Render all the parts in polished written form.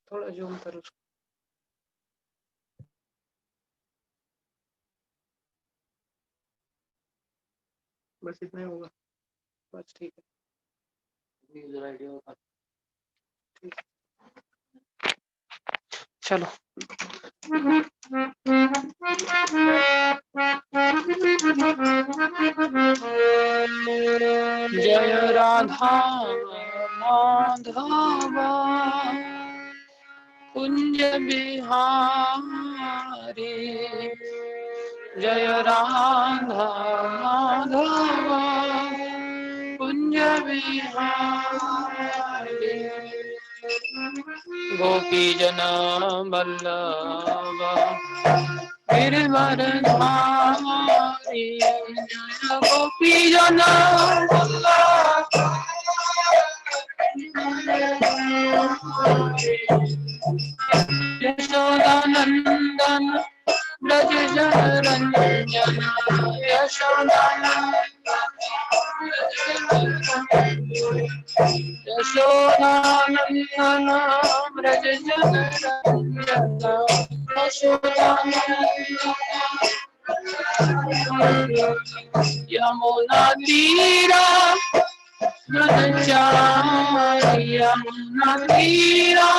थोड़ा जूम करो उसको। बस इतना ही होगा, बस ठीक है। यूजर आईडी होगा, ठीक है। चलो जय राधा माधवा कुंज बिहारी, जय राधा माधवा कुंज बिहारी, गोपी जना वल्लभ गिरवरधारी, जय गोपी जना वल्लभ यशोदानंदन ब्रज रंजन, यशोदानंदन ब्रज रंजन, यमुना तीरा वनचारी, यमुना तीरा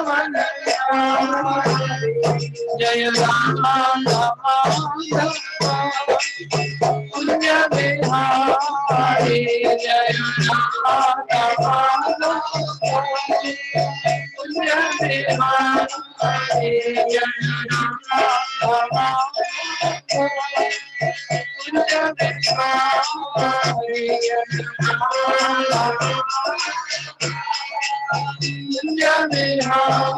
वनचारी, जय राधा माधव कुंज बिहारी, जय राधा माधव कुंज बिहारी, जय राधा माधव कुंज बिहारी, कुंज बिहारी,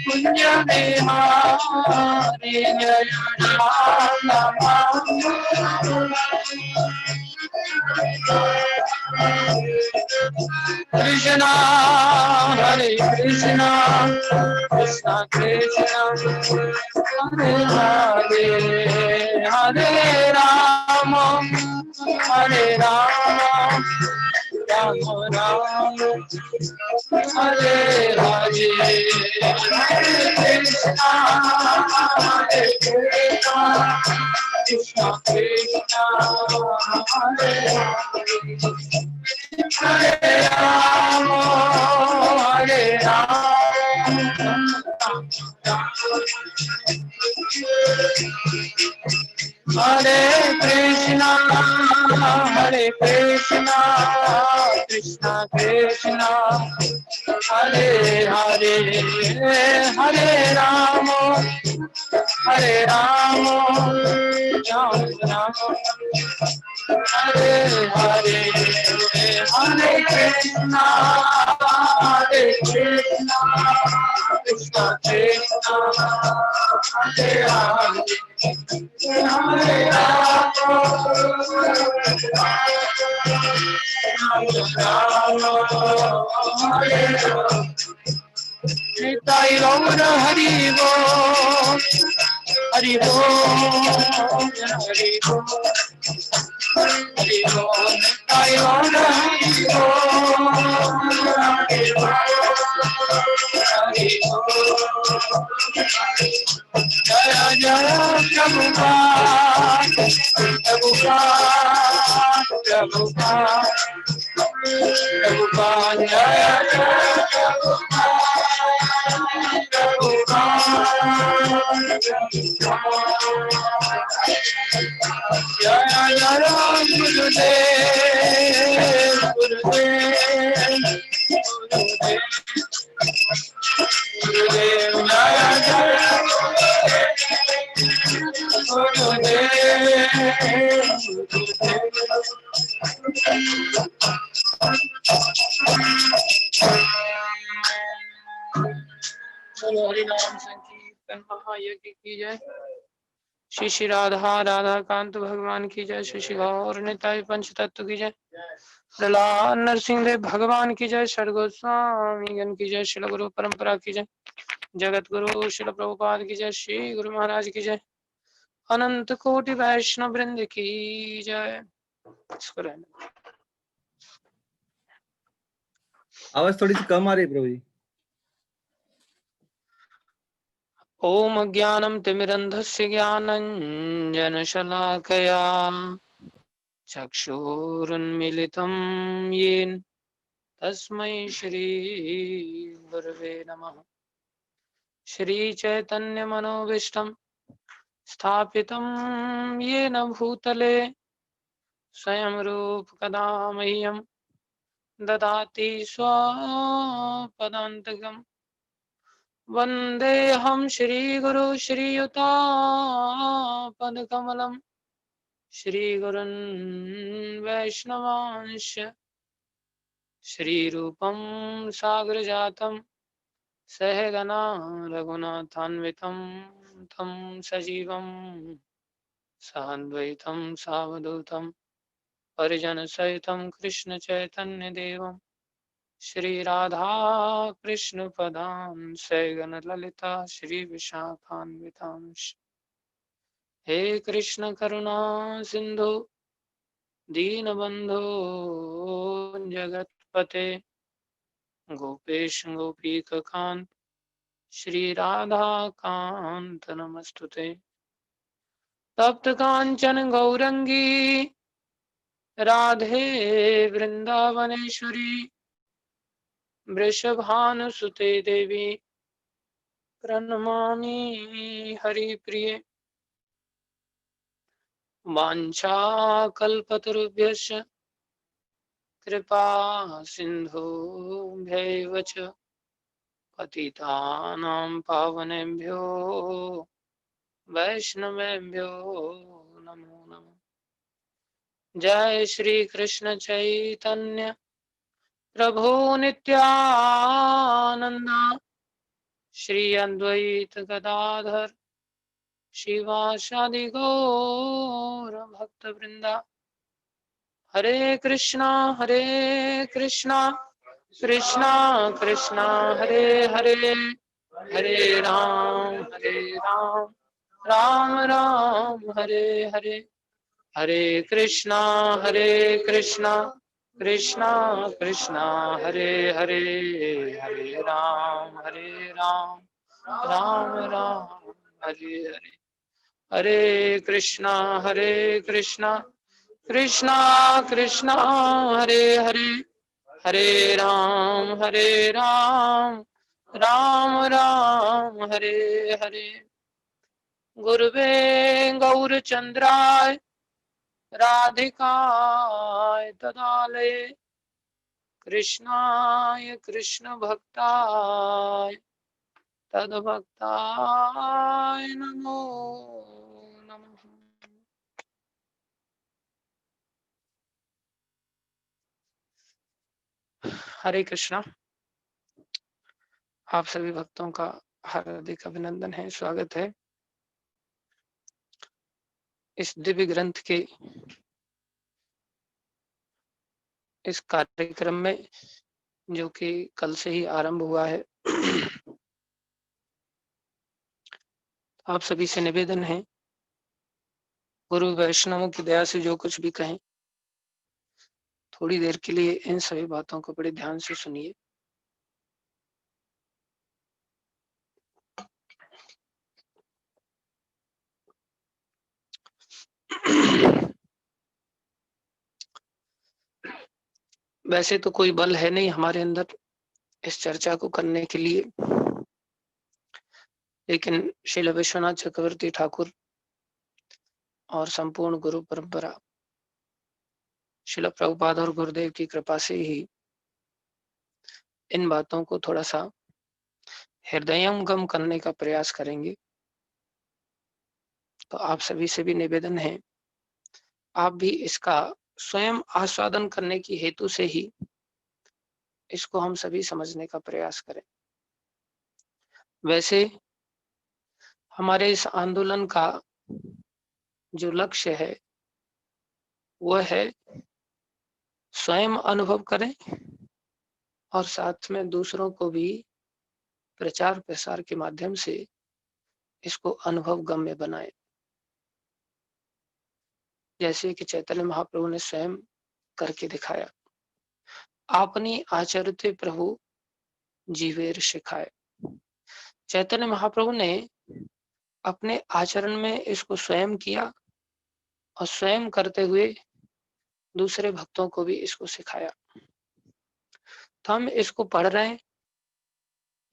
कुंज बिहारी, जय राधा कृष्णा हरे कृष्णा कृष्णा कृष्णा हरे हरे, हरे राम हरे राम राम राम हरे हरे, हरे कृष्णा हरे कृष्णा कृष्णा कृष्णा हरे हरे राम हरे राम हरे कृष्णा कृष्णा कृष्णा हरे हरे, हरे राम राम राम हरे हरे, हरे कृष्णा कृष्णा कृष्णा हरे हरे, हरे राम हरे राम, निताई गौर हरि बोल, हरि बोल, हरि बोल, हरि बोल, निताई गौर हरि बोल, हरि बोल, हरि बोल, जय जय प्रभुपाद प्रभुपाद प्रभुपाद प्रभुपाद, जय जय जय जय गुरुदेव गुरुदेव गुरुदेव, जय जय बोलो हरि नाम संकीर्तन महायज्ञ की जय। श्री श्री राधा राधा कांत भगवान की जय। श्री श्री गौर निताई पंच तत्व की जय। प्रहलाद नरसिंह देव भगवान की जय। षड गोस्वामी गण की जय। शिल गुरु परंपरा की जय। जगत गुरु शिल प्रभुपाद की जय। श्री गुरु महाराज की जय। अनंत कोटि वैष्णव वृंद की जय। इसको रहने। आवाज थोड़ी सी कम आ रही है प्रभु जी। ओम अज्ञानं तिमिरन्धस्य ज्ञानञ्जनशलाकया चक्षुरुन्मीलितं येन तस्मै श्रीगुरवे नमः। श्रीचैतन्यमनोभीष्टं स्थापितं येन भूतले स्वयं रूप कदा मह्यं ददाति स्वपदान्तिकम्। वन्देऽहं श्रीगुरु श्रीयुतापदकमलं श्रीगुरुन् वैष्णवांश्च श्रीरूपं सागरजातं सहगना रघुनाथान्वितं तं सजीवं साद्वैतं सावधूतं परिजनसहितं कृष्णचैतन्यदेवं श्रीराधा कृष्णपदां सैगनललिता श्रीविशाखान्वितांश्च। हे कृष्ण करुणा सिंधु दीनबंधो जगतपते गोपेश गोपीकांत श्री राधा कांत नमस्तुते। तप्त कांचन गौरंगी राधे वृंदावनेश्वरी वृषभानुसुते देवी प्रणमामि हरिप्रिये। वाञ्छाकल्पतरुभ्यश्च कृपा सिन्धुभ्यैव च पतितानां पावनेभ्यो वैष्णवेभ्यो नमो नमः। जय श्री कृष्ण चैतन्य प्रभु नित्यानंद श्री अद्वैत गदाधर शिवासादि गौर भक्त वृंदा। हरे कृष्णा कृष्णा कृष्णा हरे हरे हरे राम राम राम हरे हरे। हरे कृष्णा कृष्णा कृष्णा हरे हरे हरे राम राम राम हरे हरे। हरे कृष्णा कृष्णा कृष्णा हरे हरे हरे राम राम राम हरे हरे। गुरुवे गौरचंद्राय राधिकाय तदालये कृष्णाय कृष्ण भक्ताय तद्भक्ताय नमो नमः। हरे कृष्णा। आप सभी भक्तों का हार्दिक अभिनंदन है, स्वागत है इस दिव्य ग्रंथ के इस कार्यक्रम में, जो कि कल से ही आरंभ हुआ है। आप सभी से निवेदन है, गुरु वैष्णवों की दया से जो कुछ भी कहें, थोड़ी देर के लिए इन सभी बातों को बड़े ध्यान से सुनिए। वैसे तो कोई बल है नहीं हमारे अंदर इस चर्चा को करने के लिए, लेकिन श्रील विश्वनाथ चक्रवर्ती ठाकुर और संपूर्ण गुरु परंपरा श्रील प्रभुपाद और गुरुदेव की कृपा से ही इन बातों को थोड़ा सा हृदयंगम करने का प्रयास करेंगे। तो आप सभी से भी निवेदन है, आप भी इसका स्वयं आस्वादन करने की हेतु से ही इसको हम सभी समझने का प्रयास करें। वैसे हमारे इस आंदोलन का जो लक्ष्य है वह है स्वयं अनुभव करें और साथ में दूसरों को भी प्रचार प्रसार के माध्यम से इसको अनुभव गम्य बनाए। जैसे कि चैतन्य महाप्रभु ने स्वयं करके दिखाया। आपनी आचरते प्रभु जीवेर सिखाए। चैतन्य महाप्रभु ने अपने आचरण में इसको स्वयं किया और स्वयं करते हुए दूसरे भक्तों को भी इसको सिखाया। तो हम इसको पढ़ रहे हैं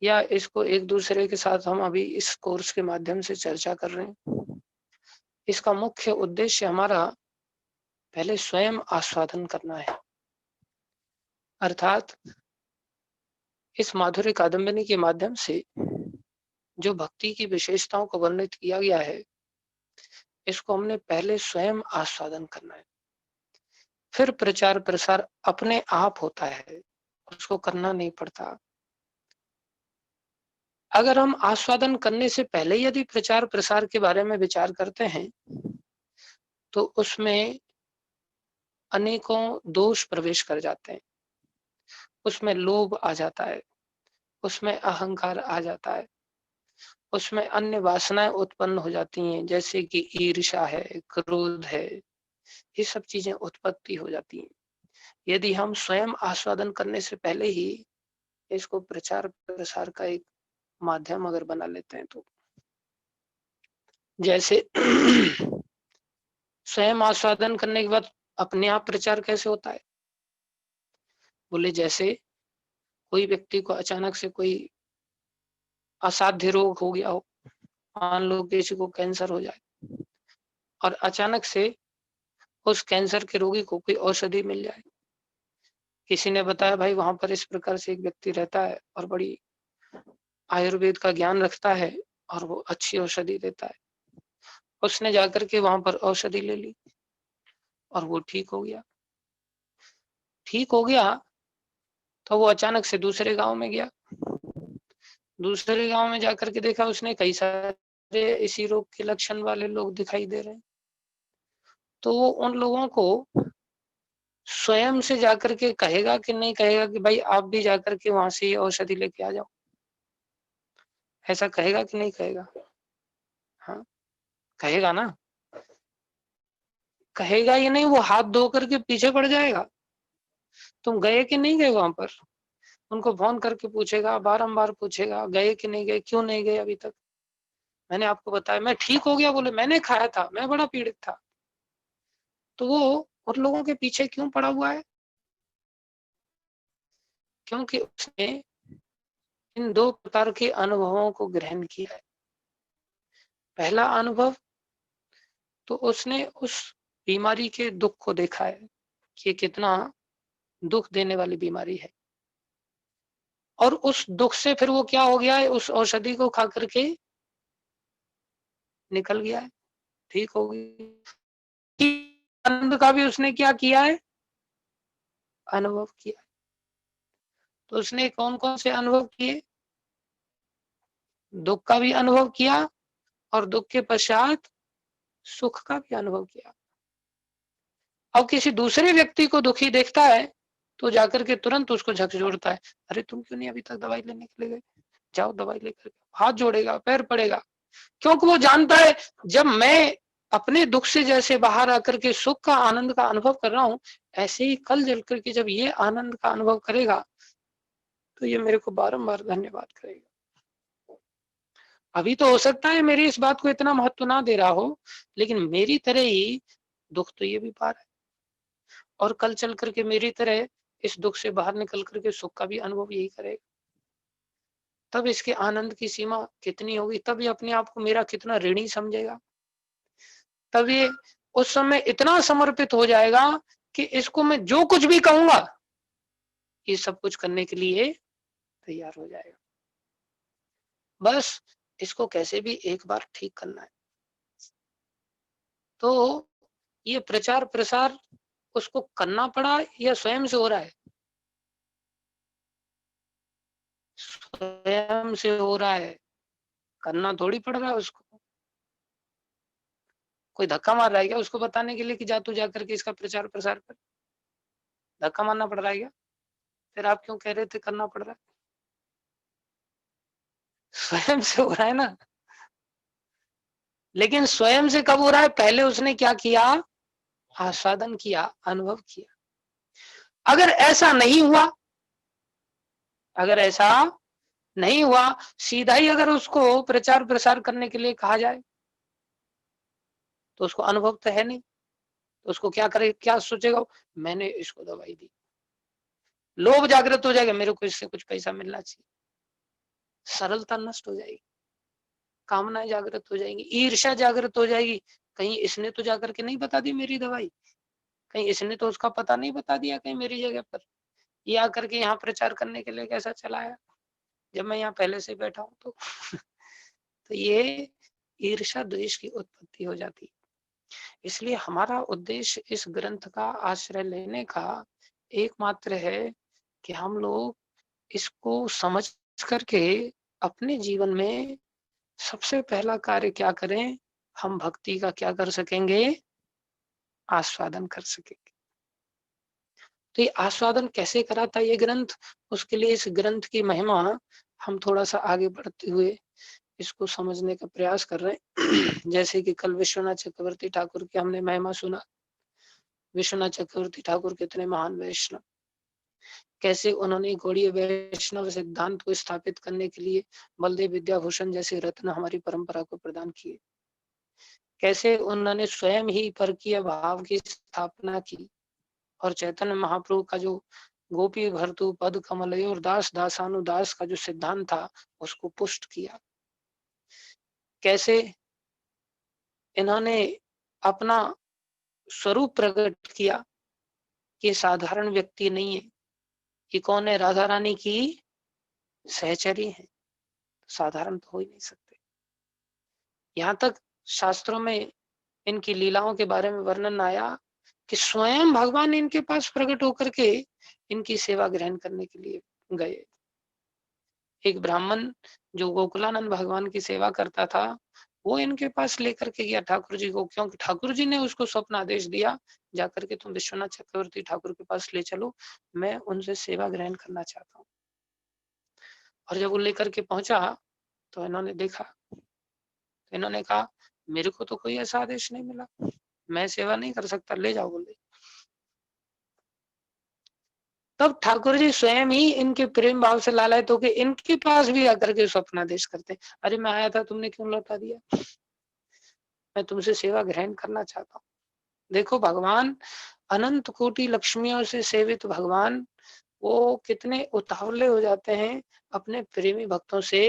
या इसको एक दूसरे के साथ हम अभी इस कोर्स के माध्यम से चर्चा कर रहे हैं। इसका मुख्य उद्देश्य हमारा पहले स्वयं आस्वादन करना है, अर्थात इस माधुर्य कादम्बिनी के माध्यम से जो भक्ति की विशेषताओं को वर्णित किया गया है, इसको हमने पहले स्वयं आस्वादन करना है, फिर प्रचार प्रसार अपने आप होता है, उसको करना नहीं पड़ता। अगर हम आस्वादन करने से पहले यदि प्रचार प्रसार के बारे में विचार करते हैं तो उसमें अनेकों दोष प्रवेश कर जाते हैं। उसमें लोभ आ जाता है, उसमें अहंकार आ जाता है, उसमें अन्य वासनाएं उत्पन्न हो जाती हैं, जैसे कि ईर्ष्या है, क्रोध है, ये सब चीजें उत्पत्ति हो जाती हैं। यदि हम स्वयं आस्वादन करने से पहले ही इसको प्रचार प्रसार का एक माध्यम अगर बना लेते हैं तो जैसे स्वयं आस्वादन करने के बाद अपने आप प्रचार कैसे होता है? बोले जैसे कोई व्यक्ति को अचानक से कोई असाध्य रोग हो गया हो, मान लो किसी को कैंसर हो जाए और अचानक से उस कैंसर के रोगी को कोई औषधि मिल जाए। किसी ने बताया भाई वहां पर इस प्रकार से एक व्यक्ति रहता है और बड़ी आयुर्वेद का ज्ञान रखता है और वो अच्छी औषधि देता है। उसने जाकर के वहां पर औषधि ले ली और वो ठीक हो गया। ठीक हो गया तो वो अचानक से दूसरे गांव में गया। दूसरे गांव में जाकर के देखा उसने कई सारे इसी रोग के लक्षण वाले लोग दिखाई दे रहे हैं। तो वो उन लोगों को स्वयं से जाकर के कहेगा कि नहीं कहेगा कि भाई आप भी जाकर के वहां से ये औषधि लेके आ जाओ? ऐसा कहेगा कि नहीं कहेगा? हाँ, कहेगा ना। कहेगा ही नहीं, वो हाथ धो करके पीछे पड़ जाएगा। तुम गए कि नहीं गए वहां पर? उनको फोन करके पूछेगा, बारंबार पूछेगा गए कि नहीं गए, क्यों नहीं गए अभी तक? मैंने आपको बताया मैं ठीक हो गया, बोले मैंने खाया था, मैं बड़ा पीड़ित था। तो वो उन लोगों के पीछे क्यों पड़ा हुआ है? क्योंकि उसने इन दो प्रकार के अनुभवों को ग्रहण किया है। पहला अनुभव तो उसने उस बीमारी के दुख को देखा है कि कितना दुख देने वाली बीमारी है, और उस दुख से फिर वो क्या हो गया है, उस औषधि को खा करके निकल गया है, ठीक हो गया। आनंद का भी उसने क्या किया है? अनुभव किया। तो उसने कौन कौन से अनुभव किए? दुख का भी अनुभव किया और दुख के पश्चात सुख का भी अनुभव किया। अब किसी दूसरे व्यक्ति को दुखी देखता है तो जाकर के तुरंत उसको झकझोरता है, अरे तुम क्यों नहीं अभी तक दवाई लेने के लिए गए? जाओ दवाई लेकर। हाथ जोड़ेगा, पैर पड़ेगा, क्योंकि वो जानता है जब मैं अपने दुख से जैसे बाहर आकर के सुख का आनंद का अनुभव कर रहा हूं, ऐसे ही कल जल करके जब ये आनंद का अनुभव करेगा तो ये मेरे को बारंबार धन्यवाद करेगा। अभी तो हो सकता है मेरी इस बात को इतना महत्व ना दे रहा हो, लेकिन मेरी तरह ही दुख तो ये भी पा रहा है, और कल चल करके मेरी तरह इस दुख से बाहर निकल करके सुख का भी अनुभव यही करेगा। तब इसके आनंद की सीमा कितनी होगी, तब ये अपने आप को मेरा कितना ऋणी समझेगा। तब ये उस समय इतना समर्पित हो जाएगा कि इसको मैं जो कुछ भी कहूंगा ये सब कुछ करने के लिए तैयार हो जाएगा। बस इसको कैसे भी एक बार ठीक करना है। तो ये प्रचार प्रसार उसको करना पड़ा या स्वयं से हो रहा है? स्वयं से हो रहा है, करना थोड़ी पड़ रहा है उसको। कोई धक्का मार रहा है क्या उसको बताने के लिए कि जा तू जा करके इसका प्रचार प्रसार कर? धक्का मारना पड़ रहा है क्या? फिर आप क्यों कह रहे थे करना पड़ रहा है? स्वयं से हो रहा है ना। लेकिन स्वयं से कब हो रहा है? पहले उसने क्या किया? आस्वादन किया, अनुभव किया। अगर ऐसा नहीं हुआ, अगर ऐसा नहीं हुआ, सीधा ही अगर उसको प्रचार प्रसार करने के लिए कहा जाए तो उसको अनुभव तो है नहीं, तो उसको क्या करे, क्या सोचेगा, मैंने इसको दवाई दी, लोभ जागृत हो जाएगा, मेरे को इससे कुछ पैसा मिलना चाहिए, सरलता नष्ट हो जाएगी, कामनाएं जागृत हो जाएंगी, ईर्ष्या जागृत हो जाएगी, कहीं इसने तो जाकर के नहीं बता दी मेरी दवाई, कहीं इसने तो उसका पता नहीं बता दिया कहीं मेरी जगह पर, ये आकर के यहाँ प्रचार करने के लिए कैसा चला आया, जब मैं यहाँ पहले से बैठा हूँ तो तो ये ईर्ष्या द्वेष की उत्पत्ति हो जाती है। इसलिए हमारा उद्देश्य इस ग्रंथ का आश्रय लेने का एकमात्र है कि हम लोग इसको समझ करके अपने जीवन में सबसे पहला कार्य क्या करें, हम भक्ति का क्या कर सकेंगे, आस्वादन कर सकेंगे। तो ये आस्वादन कैसे कराता ये ग्रंथ, उसके लिए इस ग्रंथ की महिमा हम थोड़ा सा आगे बढ़ते हुए इसको समझने का प्रयास कर रहे हैं। जैसे कि कल विश्वनाथ चक्रवर्ती ठाकुर की हमने महिमा सुना, विश्वनाथ चक्रवर्ती ठाकुर कितने महान वैष्णव, कैसे उन्होंने गौड़ीय वैष्णव सिद्धांत को स्थापित करने के लिए बलदेव विद्याभूषण जैसे रत्न हमारी परंपरा को प्रदान किए, कैसे उन्होंने स्वयं ही परकीय भाव की स्थापना की और चैतन्य महाप्रभु का जो गोपी भर्तु पद कमल और दास दासानुदास का जो सिद्धांत था उसको पुष्ट किया, कैसे इन्होंने अपना स्वरूप प्रकट किया कि साधारण व्यक्ति नहीं है, कि कौन है, राधा रानी की सहचरी है, साधारण तो हो ही नहीं सकते। यहाँ तक शास्त्रों में इनकी लीलाओं के बारे में वर्णन आया कि स्वयं भगवान इनके पास प्रकट होकर के इनकी सेवा ग्रहण करने के लिए गए। एक ब्राह्मण जो गोकुलानंद भगवान की सेवा करता था वो इनके पास लेकर के गया ठाकुर जी को, क्योंकि ठाकुर जी ने उसको स्वप्न आदेश दिया, जाकर के तुम विश्वनाथ चक्रवर्ती ठाकुर के पास ले चलो, मैं उनसे सेवा ग्रहण करना चाहता हूँ। और जब वो लेकर के पहुंचा तो इन्होंने देखा, तो इन्होंने कहा मेरे को तो कोई ऐसा आदेश नहीं मिला, मैं सेवा नहीं कर सकता, ले जाओ बोले। तब ठाकुर जी स्वयं ही इनके प्रेम भाव से लालायित होकर इनके पास भी आकर के स्वप्नादेश करते, अरे मैं आया था तुमने क्यों लौटा दिया, मैं तुमसे सेवा ग्रहण करना चाहता हूँ। देखो भगवान अनंत कोटि लक्ष्मियों से सेवित भगवान वो कितने उतावले हो जाते हैं अपने प्रेमी भक्तों से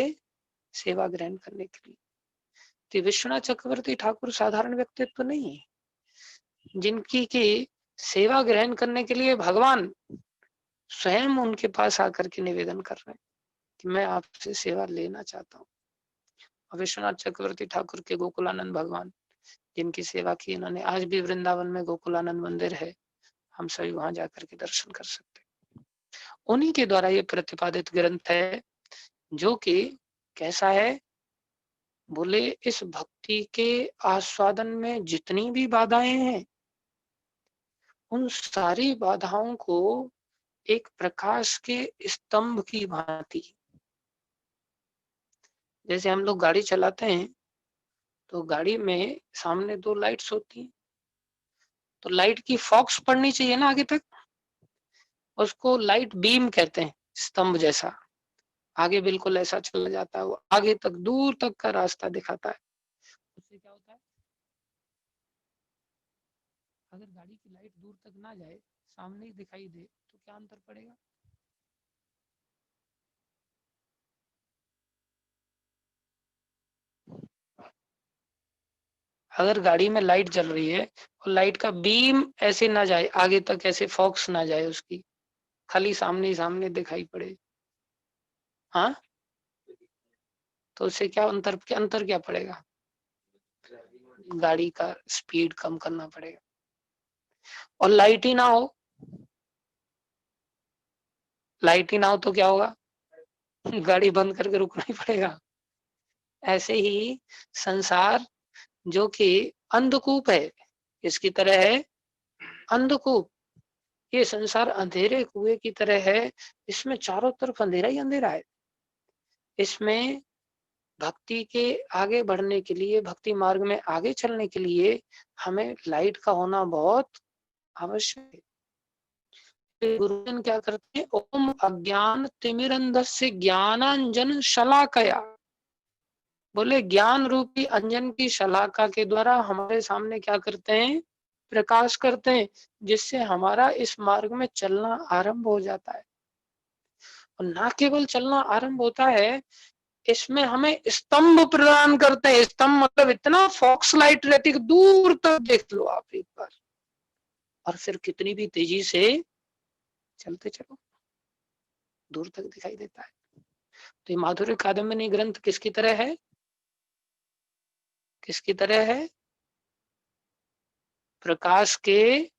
सेवा ग्रहण करने के लिए। तो विश्वनाथ चक्रवर्ती ठाकुर साधारण व्यक्तित्व तो नहीं है, जिनकी की सेवा ग्रहण करने के लिए भगवान स्वयं उनके पास आकर के निवेदन कर रहे हैं कि मैं आपसे सेवा लेना चाहता हूँ। विश्वनाथ चक्रवर्ती ठाकुर के गोकुलानंद भगवान जिनकी सेवा की इन्होंने, आज भी वृंदावन में गोकुलानंद मंदिर है, हम सभी वहां जाकर के दर्शन कर सकते हैं। उन्हीं के द्वारा ये प्रतिपादित ग्रंथ है जो कि कैसा है, बोले इस भक्ति के आस्वादन में जितनी भी बाधाएं हैं उन सारी बाधाओं को एक प्रकाश के स्तंभ की भांति, जैसे हम लोग गाड़ी चलाते हैं तो गाड़ी में सामने दो लाइट्स होती हैं, तो लाइट की फॉक्स पड़नी चाहिए ना आगे तक, उसको लाइट बीम कहते हैं, स्तंभ जैसा आगे बिल्कुल ऐसा चला जाता है, वो आगे तक दूर तक का रास्ता दिखाता है। उससे क्या होता है, अगर गाड़ी की लाइट दूर तक ना जाए, सामने ही दिखाई दे, तो क्या अंतर पड़ेगा, अगर गाड़ी में लाइट जल रही है और लाइट का बीम ऐसे ना जाए आगे तक, ऐसे फॉक्स ना जाए उसकी, खाली सामने ही सामने दिखाई पड़े, हाँ, तो उससे क्या अंतर क्या पड़ेगा, गाड़ी का स्पीड कम करना पड़ेगा। और लाइट ही ना हो, लाइट ही ना हो तो क्या होगा, गाड़ी बंद करके रुकना ही पड़ेगा। ऐसे ही संसार जो कि अंधकूप है, इसकी तरह है अंधकूप, ये संसार अंधेरे कुएं की तरह है, इसमें चारों तरफ अंधेरा ही अंधेरा है। इसमें भक्ति के आगे बढ़ने के लिए, भक्ति मार्ग में आगे चलने के लिए हमें लाइट का होना बहुत आवश्यक है। गुरुजन क्या करते हैं, ओम अज्ञान तिमिरंधस्य ज्ञानांजन शलाकया, बोले ज्ञान रूपी अंजन की शलाका के द्वारा हमारे सामने क्या करते हैं, प्रकाश करते हैं, जिससे हमारा इस मार्ग में चलना आरंभ हो जाता है। और ना केवल चलना आरंभ होता है, इसमें हमें स्तंभ प्रदान करते हैं। स्तंभ मतलब इतना फॉक्स लाइट रहती है कि दूर तक देख लो आप एक बार, और फिर कितनी भी तेजी से चलते चलो दूर तक दिखाई देता है। तो ये माधुर्य कादम्बिनी ग्रंथ किसकी तरह है, किसकी तरह है, प्रकाश के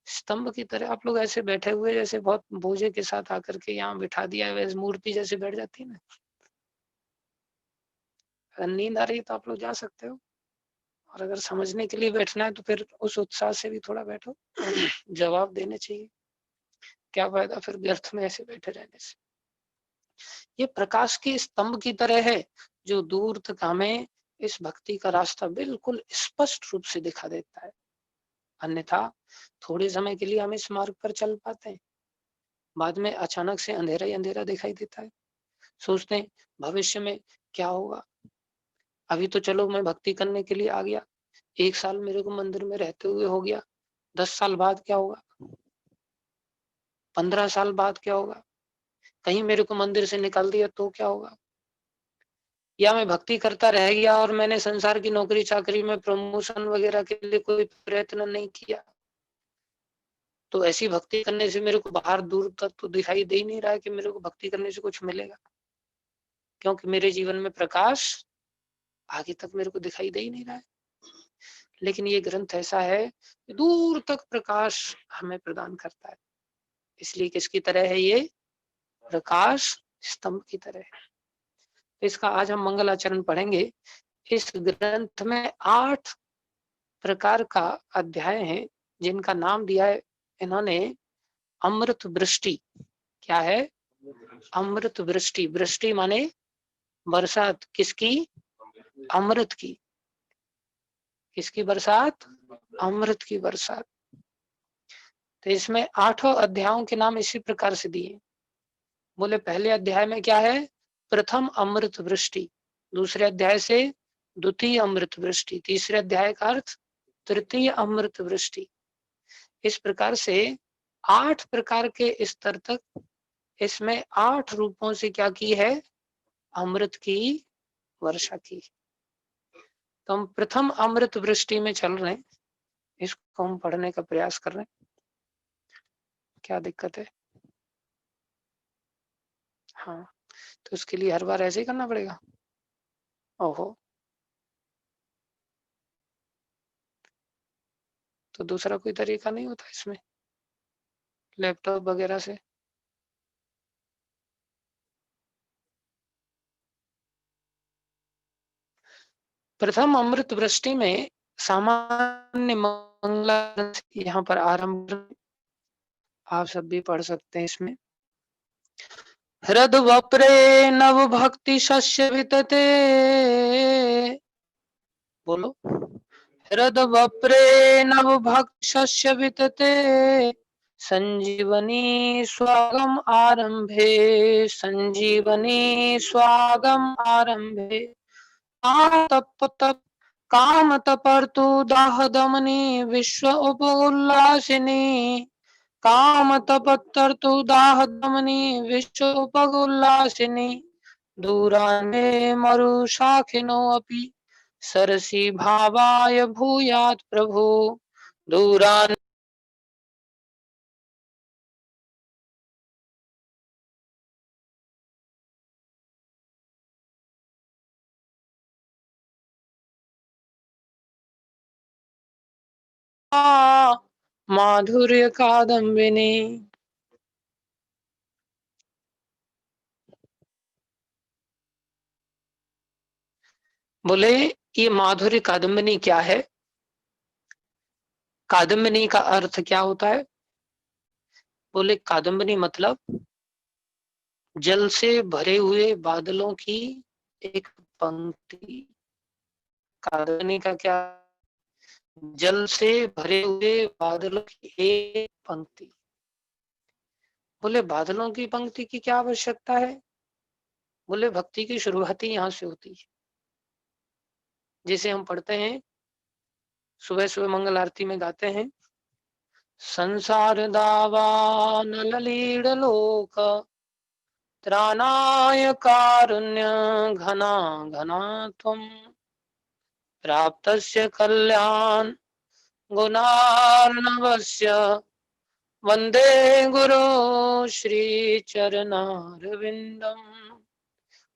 स्तंभ की तरह। आप लोग ऐसे बैठे हुए जैसे बहुत बोझे के साथ आकर के यहाँ बिठा दिया है, वैसे मूर्ति जैसे बैठ जाती है ना। अगर नींद आ रही है तो आप लोग जा सकते हो, और अगर समझने के लिए बैठना है तो फिर उस उत्साह से भी थोड़ा बैठो। जवाब देने चाहिए, क्या फायदा फिर व्यर्थ में ऐसे बैठे रहने से। ये प्रकाश के स्तंभ की तरह है, जो दूर तक हमें इस भक्ति का रास्ता बिल्कुल स्पष्ट रूप से दिखा देता है। अन्यथा थोड़े समय के लिए हम इस मार्ग पर चल पाते हैं, बाद में अचानक से अंधेरा ही अंधेरा दिखाई देता है। सोचते हैं भविष्य में क्या होगा। अभी तो चलो मैं भक्ति करने के लिए आ गया, 1 साल मेरे को मंदिर में रहते हुए हो गया, 10 साल बाद क्या होगा, 15 साल बाद क्या होगा, कहीं मेरे को मंदिर से निकाल दिया तो क्या होगा, या मैं भक्ति करता रह गया और मैंने संसार की नौकरी चाकरी में प्रमोशन वगैरह के लिए कोई प्रयत्न नहीं किया, तो ऐसी भक्ति करने से मेरे को बाहर दूर तक तो दिखाई दे ही नहीं रहा है कि मेरे को भक्ति करने से कुछ मिलेगा, क्योंकि मेरे जीवन में प्रकाश आगे तक मेरे को दिखाई दे ही नहीं रहा है। लेकिन ये ग्रंथ ऐसा है, दूर तक प्रकाश हमें प्रदान करता है। इसलिए किसकी तरह है ये, प्रकाश स्तंभ की तरह है। इसका आज हम मंगल आचरण पढ़ेंगे। इस ग्रंथ में 8 प्रकार का अध्याय है, जिनका नाम दिया है इन्होंने अमृत वृष्टि। क्या है, अमृत वृष्टि। वृष्टि माने बरसात, किसकी, अमृत की। किसकी बरसात, अमृत की बरसात। तो इसमें 8 अध्यायों के नाम इसी प्रकार से दिए। बोले पहले अध्याय में क्या है, प्रथम अमृत वृष्टि, दूसरे अध्याय से द्वितीय अमृत वृष्टि, तीसरे अध्याय का अर्थ तृतीय अमृत वृष्टि। इस प्रकार से 8 प्रकार के स्तर तक इसमें 8 रूपों से क्या की है, अमृत की वर्षा की। तो हम प्रथम अमृत वृष्टि में चल रहे हैं, इसको हम पढ़ने का प्रयास कर रहे हैं। क्या दिक्कत है, हाँ तो उसके लिए हर बार ऐसे ही करना पड़ेगा। ओहो, तो दूसरा कोई तरीका नहीं होता इसमें, लैपटॉप वगैरह से? प्रथम अमृत वृष्टि में सामान्य मंगला यहाँ पर आरंभ, आप सब भी पढ़ सकते हैं इसमें। हृद वप्रे नव भक्ति शस्य वितते, बोलो, हृद वप्रे नव भक्ति शस्य वितते, संजीवनी स्वागम आरंभे, संजीवनी स्वागम आरंभे। तप तप काम तपर्तु दाह दमनी विश्व उपोल्लासिनी, काम तपत्तर्तु दाह दमनी विश्व उपोल्लासिनी, दूरान्मे मरुशाखिनो अपि सरसी भावाय भूयात् प्रभु, दूरान् माधुर्य कादम्बिनी। बोले ये माधुर्य कादम्बिनी क्या है, कादम्बिनी का अर्थ क्या होता है? बोले कादम्बिनी मतलब जल से भरे हुए बादलों की एक पंक्ति। कादम्बिनी का क्या, जल से भरे हुए बादलों की एक पंक्ति। बोले बादलों की पंक्ति की क्या आवश्यकता है? बोले भक्ति की शुरुआत ही यहाँ से होती है। जैसे हम पढ़ते हैं, सुबह सुबह मंगल आरती में गाते हैं, संसार दावानल लीड लोक त्राणाय कारुण्य घना घना त्वं प्राप्तस्य कल्याण गुणार्णवस्य वंदे गुरु श्री चरणारविंदम।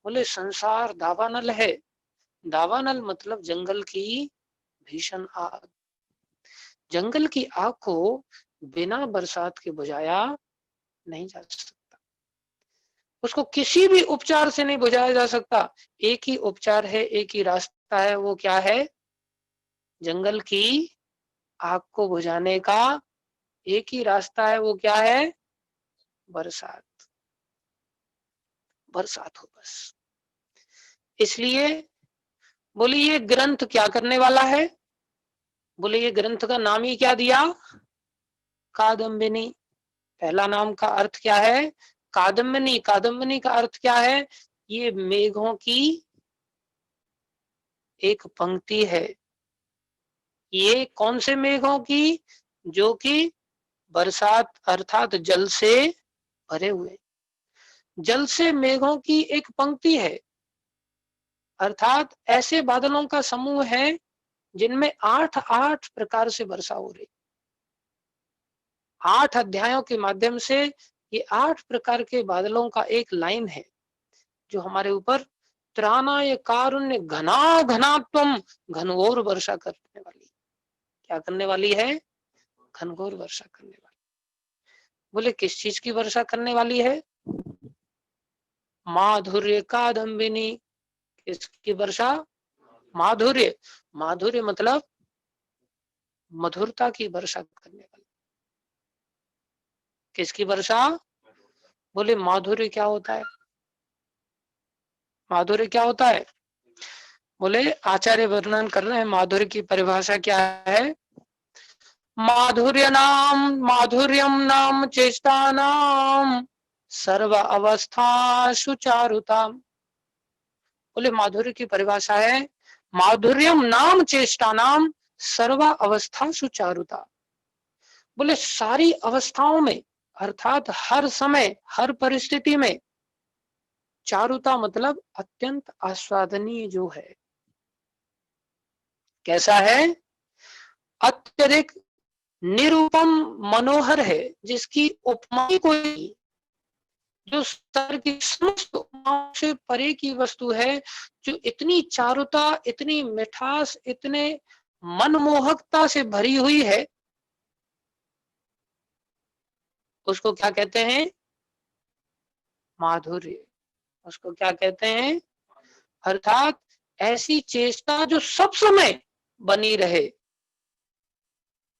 बोले संसार दावानल है। दावानल मतलब जंगल की भीषण आग। जंगल की आग को बिना बरसात के बुझाया नहीं जा सकता। उसको किसी भी उपचार से नहीं बुझाया जा सकता। एक ही उपचार है, एक ही रास्ता है, वो क्या है? जंगल की आग को बुझाने का एक ही रास्ता है, वो क्या है? बरसात। बरसात हो बस। इसलिए बोले ये ग्रंथ क्या करने वाला है? बोले ये ग्रंथ का नाम ही क्या दिया? कादम्बिनी। पहला नाम का अर्थ क्या है? कादम्बिनी। कादम्बिनी का अर्थ क्या है? ये मेघों की एक पंक्ति है। ये कौन से मेघों की? जो कि बरसात अर्थात जल से भरे हुए। जल से मेघों की एक पंक्ति है, अर्थात ऐसे बादलों का समूह है जिनमें 8 प्रकार से वर्षा हो रही। 8 अध्यायों के माध्यम से ये 8 प्रकार के बादलों का एक लाइन है जो हमारे ऊपर त्राणाय कारुण्य घना घनात्वम घनघोर वर्षा करने वाली। क्या करने वाली है? घनघोर वर्षा करने वाली। बोले किस चीज की वर्षा करने वाली है? माधुर्य कादम्बिनी। किसकी वर्षा? माधुर्य। माधुर्य मतलब मधुरता की वर्षा करने वाली। किसकी वर्षा? बोले माधुर्य क्या होता है? माधुर्य क्या होता है? बोले आचार्य वर्णन कर रहे हैं माधुर्य की परिभाषा क्या है। माधुर्यम नाम चेष्टा नाम सर्व अवस्था सुचारुता। बोले माधुर्य की परिभाषा है माधुर्यम नाम चेष्टा नाम सर्व अवस्था सुचारुता। बोले सारी अवस्थाओं में अर्थात हर समय हर परिस्थिति में, चारुता मतलब अत्यंत आस्वादनीय जो है। कैसा है? अत्यधिक निरूपम मनोहर है, जिसकी उपमा कोई, जो स्तर की समस्त उपमाओं से परे की वस्तु है, जो इतनी चारुता, इतनी मिठास, इतने मनमोहकता से भरी हुई है, उसको क्या कहते हैं? माधुर्य। उसको क्या कहते हैं? अर्थात ऐसी चेष्टा जो सब समय बनी रहे।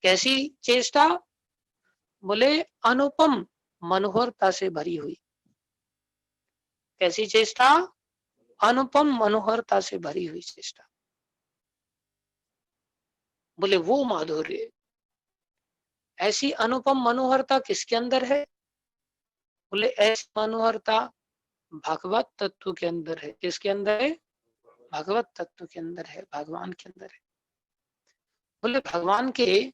कैसी चेष्टा? बोले अनुपम मनोहरता से भरी हुई। कैसी चेष्टा? अनुपम मनोहरता से भरी हुई चेष्टा। बोले वो माधुर्य। ऐसी अनुपम मनोहरता किसके अंदर है? बोले ऐसी मनोहरता भगवत तत्व के अंदर है। किसके अंदर है? भगवत तत्व के अंदर है, भगवान के अंदर है। बोले भगवान के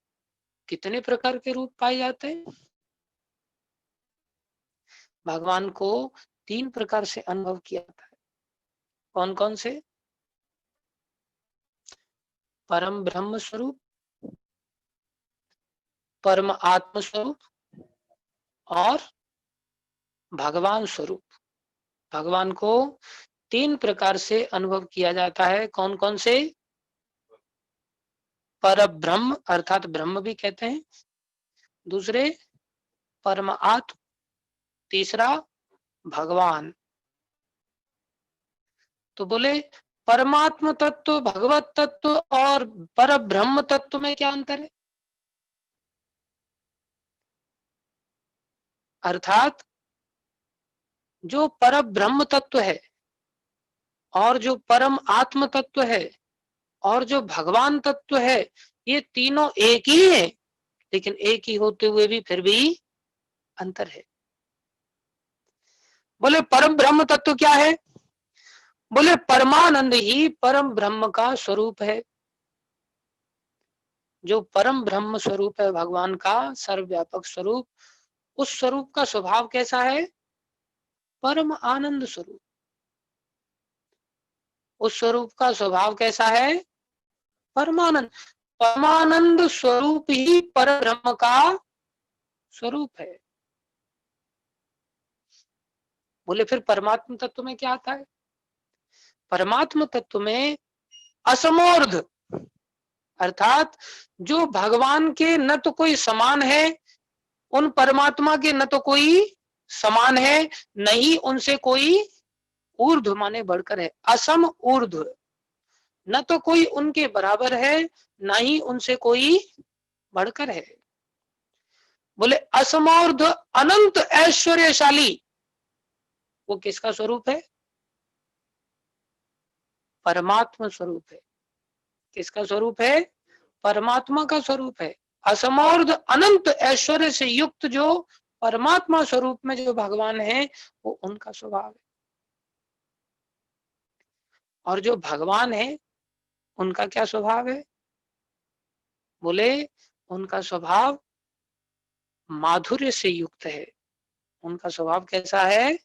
कितने प्रकार के रूप पाए जाते हैं? भगवान को 3 प्रकार से अनुभव किया जाता है। कौन कौन से? परम ब्रह्म स्वरूप, परम आत्म स्वरूप और भगवान स्वरूप। भगवान को 3 प्रकार से अनुभव किया जाता है। कौन कौन से? पर ब्रह्म अर्थात ब्रह्म भी कहते हैं, दूसरे परम आत्म, तीसरा भगवान। तो बोले परमात्म तत्व, भगवत तत्व और पर ब्रह्म तत्व में क्या अंतर है? अर्थात जो पर ब्रह्म तत्व है और जो परम आत्म तत्व है और जो भगवान तत्व है, ये तीनों एक ही है, लेकिन एक ही होते हुए भी फिर भी अंतर है। बोले परम ब्रह्म तत्व क्या है? बोले परमानंद ही परम ब्रह्म का स्वरूप है। जो परम ब्रह्म स्वरूप है भगवान का सर्वव्यापक स्वरूप, उस स्वरूप का स्वभाव कैसा है? परम आनंद स्वरूप। उस स्वरूप का स्वभाव कैसा है? परमानंद। परमानंद स्वरूप ही पर ब्रह्म का स्वरूप है। बोले फिर परमात्म तत्व में क्या आता है? परमात्म तत्व में असमोर्ध, अर्थात जो भगवान के न तो कोई समान है, उन परमात्मा के न तो कोई समान है, न ही उनसे कोई ऊर्ध्व माने बढ़कर है। असम ऊर्ध्व, न तो कोई उनके बराबर है, न ही उनसे कोई बढ़कर है। बोले असमोर्ध अनंत ऐश्वर्यशाली, वो किसका स्वरूप है? परमात्मा स्वरूप है। किसका स्वरूप है? परमात्मा का स्वरूप है। असमोर्ध अनंत ऐश्वर्य से युक्त जो परमात्मा स्वरूप में जो भगवान है, वो उनका स्वभाव है। और जो भगवान है उनका क्या स्वभाव है? बोले उनका स्वभाव माधुर्य से युक्त है। उनका स्वभाव कैसा है?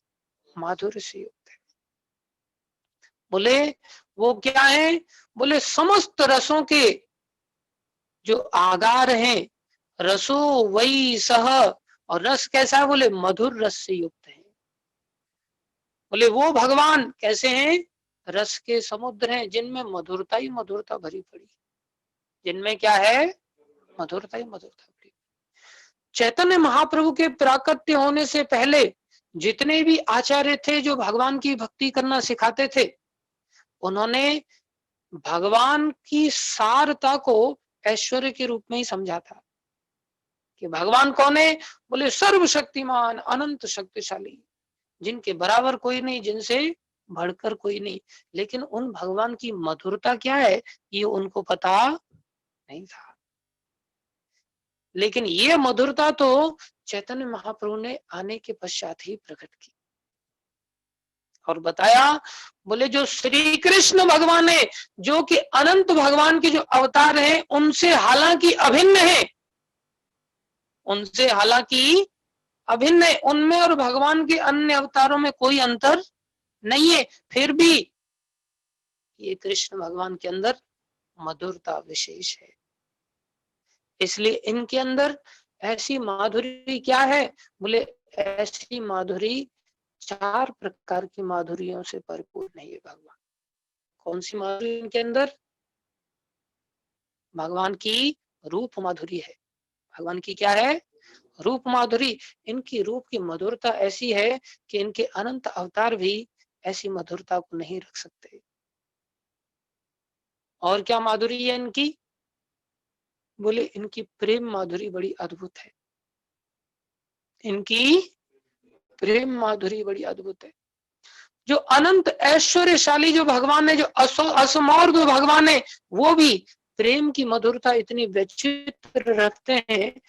माधुर्य से युक्त है। बोले वो क्या है? बोले समस्त रसों के जो आगार हैं, रसो वही सह, और रस कैसा है? बोले मधुर रस से युक्त है। बोले वो भगवान कैसे हैं? रस के समुद्र हैं, जिनमें मधुरता ही मधुरता भरी पड़ी। जिनमें क्या है? मधुरता ही मधुरता भरी। चैतन्य महाप्रभु के प्राकट्य होने से पहले जितने भी आचार्य थे जो भगवान की भक्ति करना सिखाते थे, उन्होंने भगवान की सारता को ऐश्वर्य के रूप में ही समझा था। कि भगवान कौन है? बोले सर्वशक्तिमान अनंत शक्तिशाली, जिनके बराबर कोई नहीं, जिनसे बढ़कर कोई नहीं। लेकिन उन भगवान की मधुरता क्या है, ये उनको पता नहीं था। लेकिन ये मधुरता तो चैतन्य महाप्रभु ने आने के पश्चात ही प्रकट की और बताया। बोले जो श्री कृष्ण भगवान है, जो कि अनंत भगवान के जो अवतार हैं, उनसे हालांकि अभिन्न है, उनसे हालांकि अभिन्न है, उनमें और भगवान के अन्य अवतारों में कोई अंतर नहीं है। फिर भी ये कृष्ण भगवान के अंदर मधुरता विशेष है। इसलिए इनके अंदर ऐसी माधुरी क्या है? बोले ऐसी माधुरी 4 प्रकार की माधुरियों से भरपूर नहीं है भगवान। कौन सी माधुरी इनके अंदर? भगवान की रूप माधुरी है। भगवान की क्या है? रूप माधुरी। इनकी रूप की मधुरता ऐसी है कि इनके अनंत अवतार भी ऐसी मधुरता को नहीं रख सकते। और क्या माधुरी है इनकी? बोले इनकी प्रेम माधुरी बड़ी अद्भुत है। इनकी प्रेम माधुरी बड़ी अद्भुत है। जो अनंत ऐश्वर्यशाली जो भगवान है, जो असमौर्ध भगवान है, वो भी प्रेम की मधुरता इतनी विचित्र रखते हैं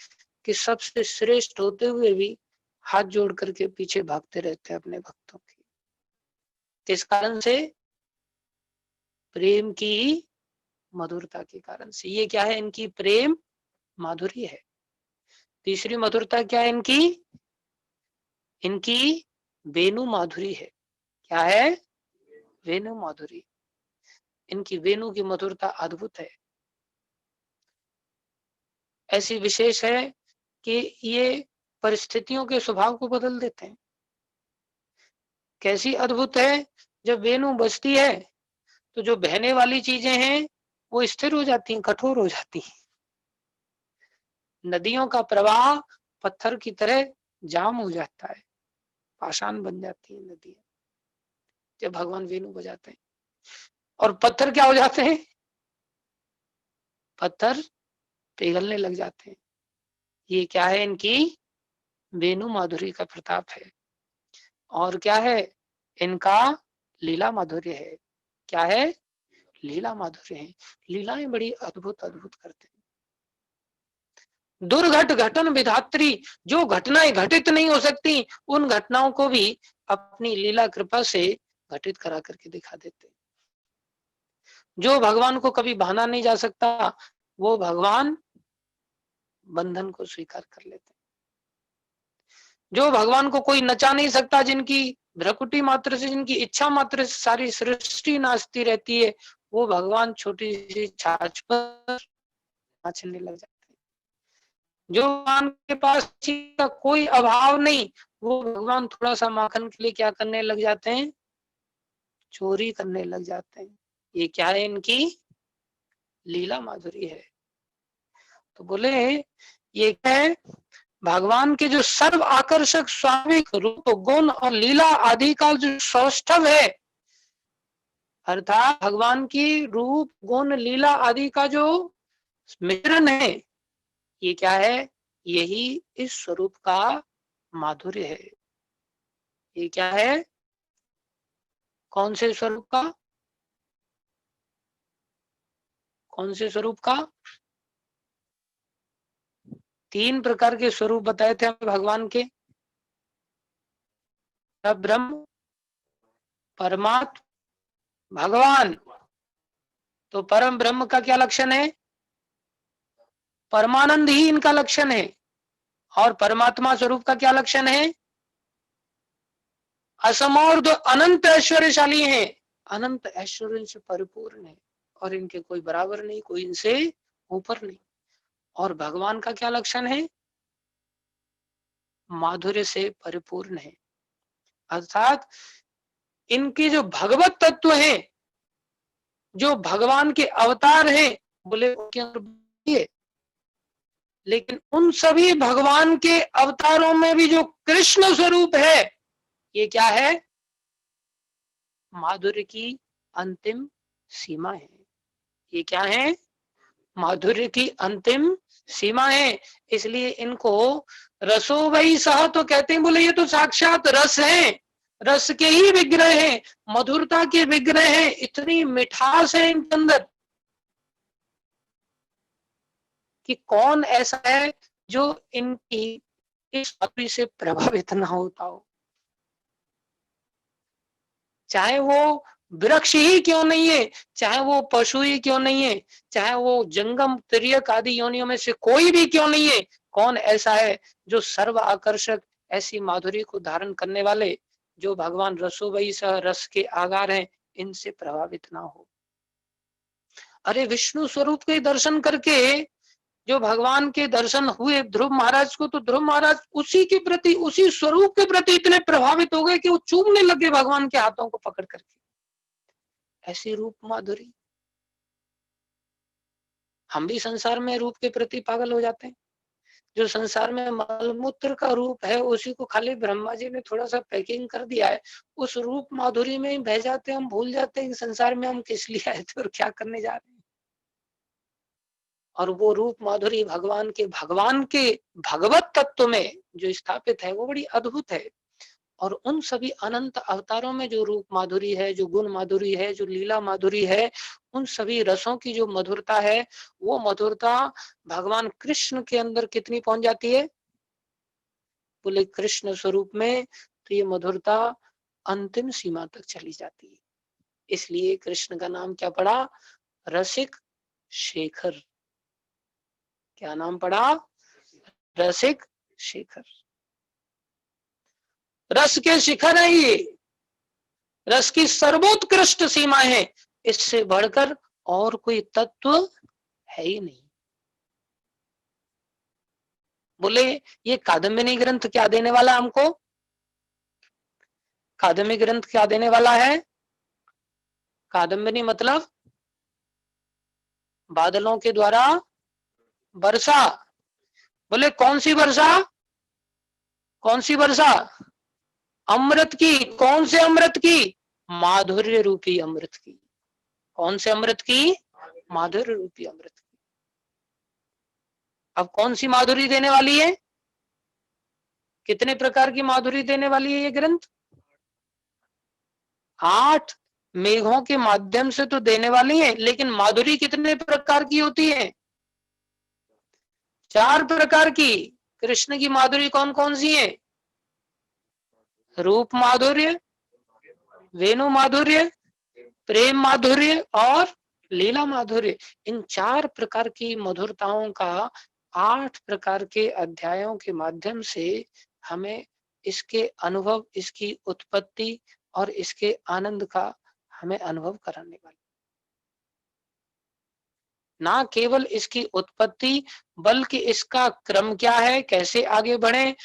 कि सबसे श्रेष्ठ होते हुए भी हाथ जोड़ करके पीछे भागते रहते हैं अपने भक्तों की। किस कारण से? प्रेम की मधुरता के कारण से। ये क्या है? इनकी प्रेम माधुरी है। तीसरी मधुरता क्या है इनकी? इनकी वेणु माधुरी है। क्या है? वेणु माधुरी। इनकी वेणु की मधुरता अद्भुत है। ऐसी विशेष है कि ये परिस्थितियों के स्वभाव को बदल देते हैं। कैसी अद्भुत है? जब वेणु बजती है तो जो बहने वाली चीजें हैं वो स्थिर हो जाती हैं, कठोर हो जाती हैं। नदियों का प्रवाह पत्थर की तरह जाम हो जाता है, पाषाण बन जाती है नदियां जब भगवान वेणु बजाते हैं। और पत्थर क्या हो जाते हैं? पत्थर पिघलने लग जाते हैं। ये क्या है? इनकी वेणु माधुरी का प्रताप है। और क्या है? इनका लीला माधुर्य है। क्या है? लीला माधुर्य है। लीलाएं बड़ी अद्भुत अद्भुत करते हैं। दुर्घट घटन विधात्री, जो घटनाएं घटित नहीं हो सकती उन घटनाओं को भी अपनी लीला कृपा से घटित करा करके दिखा देते। जो भगवान को कभी बहाना नहीं जा सकता वो भगवान बंधन को स्वीकार कर लेते। जो भगवान को कोई नचा नहीं सकता, जिनकी भ्रकुटी मात्र से, जिनकी इच्छा मात्र से सारी सृष्टि नाचती रहती है, वो भगवान छोटी सी छाछ पर नाचने लग जाते हैं। जो भगवान के पास का कोई अभाव नहीं, वो भगवान थोड़ा सा माखन के लिए क्या करने लग जाते हैं, चोरी करने लग जाते हैं। ये क्या है, इनकी लीला माधुरी है। तो बोले ये क्या है, भगवान के जो सर्व आकर्षक स्वाभाविक रूप गुण और लीला आदि का जो सौष्ठव है, अर्थात भगवान की रूप गुण लीला आदि का जो मिश्रण है, ये क्या है, यही इस स्वरूप का माधुर्य है। ये क्या है, कौन से स्वरूप का, कौन से स्वरूप का? 3 प्रकार के स्वरूप बताए थे हमें भगवान के, ब्रह्म, परमात्मा, भगवान। तो परम ब्रह्म का क्या लक्षण है, परमानंद ही इनका लक्षण है। और परमात्मा स्वरूप का क्या लक्षण है, असमौर्ध अनंत ऐश्वर्यशाली है, अनंत ऐश्वर्य से परिपूर्ण है और इनके कोई बराबर नहीं, कोई इनसे ऊपर नहीं। और भगवान का क्या लक्षण है, माधुर्य से परिपूर्ण है। अर्थात इनके जो भगवत तत्व है, जो भगवान के अवतार हैं, बोले उनके अंदर, लेकिन उन सभी भगवान के अवतारों में भी जो कृष्ण स्वरूप है, ये क्या है, माधुर्य की अंतिम सीमा है। ये क्या है, माधुर्य की अंतिम सीमा है। इसलिए इनको रसो वही सह तो कहते हैं, बोले ये तो साक्षात रस है, रस के ही विग्रह है, मधुरता के विग्रह है, इतनी मिठास है इनके अंदर कि कौन ऐसा है जो इनकी इस माधुर्य से प्रभावित ना होता हो। चाहे वो वृक्ष ही क्यों नहीं है, चाहे वो पशु ही क्यों नहीं है, चाहे वो जंगम तिर्यक आदि योनियों में से कोई भी क्यों नहीं है, कौन ऐसा है जो सर्व आकर्षक ऐसी माधुरी को धारण करने वाले, जो भगवान रसोवई सह रस के आगार हैं, इनसे प्रभावित ना हो। अरे विष्णु स्वरूप के दर्शन करके जो भगवान के दर्शन हुए ध्रुव महाराज को, तो ध्रुव महाराज उसी के प्रति, उसी स्वरूप के प्रति इतने प्रभावित हो गए कि वो चूमने लगे भगवान के हाथों को पकड़ करके। ऐसी रूप माधुरी, हम भी संसार में रूप के प्रति पागल हो जाते हैं। जो संसार में मलमूत्र का रूप है, उसी को खाली ब्रह्मा जी ने थोड़ा सा पैकिंग कर दिया है, उस रूप माधुरी में ही बह जाते हैं। हम भूल जाते हैं कि संसार में हम किस लिए आए थे और क्या करने जा रहे हैं। और वो रूप माधुरी भगवान के भगवत तत्व में जो स्थापित है, वो बड़ी अद्भुत है। और उन सभी अनंत अवतारों में जो रूप माधुरी है, जो गुण माधुरी है, जो लीला माधुरी है, उन सभी रसों की जो मधुरता है, वो मधुरता भगवान कृष्ण के अंदर कितनी पहुंच जाती है, बोले कृष्ण स्वरूप में तो ये मधुरता अंतिम सीमा तक चली जाती है। इसलिए कृष्ण का नाम क्या पड़ा, रसिक शेखर। क्या नाम पड़ा, रसिक शेखर। रस के शिखर है ये, रस की सर्वोत्कृष्ट सीमा है, इससे बढ़कर और कोई तत्व है ही नहीं। बोले ये कादम्बिनी ग्रंथ क्या देने वाला हमको, कादम्बिनी ग्रंथ क्या देने वाला है, कादम्बिनी मतलब बादलों के द्वारा वर्षा। बोले कौन सी वर्षा, कौन सी वर्षा, अमृत की। कौन से अमृत की, माधुर्य रूपी अमृत की। कौन से अमृत की, माधुर्य रूपी अमृत की। अब कौन सी माधुरी देने वाली है, कितने प्रकार की माधुरी देने वाली है ये ग्रंथ, 8 मेघों के माध्यम से तो देने वाली है, लेकिन माधुरी कितने प्रकार की होती है, 4 प्रकार की कृष्ण की माधुरी कौन कौन सी है? रूप माधुर्य, वेणु माधुर्य, प्रेम माधुर्य और लीला माधुर्य। इन 4 प्रकार की मधुरताओं का 8 प्रकार के अध्यायों के माध्यम से हमें इसके अनुभव, इसकी उत्पत्ति और इसके आनंद का हमें अनुभव कराने वाले। ना केवल इसकी उत्पत्ति बल्कि इसका क्रम क्या है, कैसे आगे बढ़े,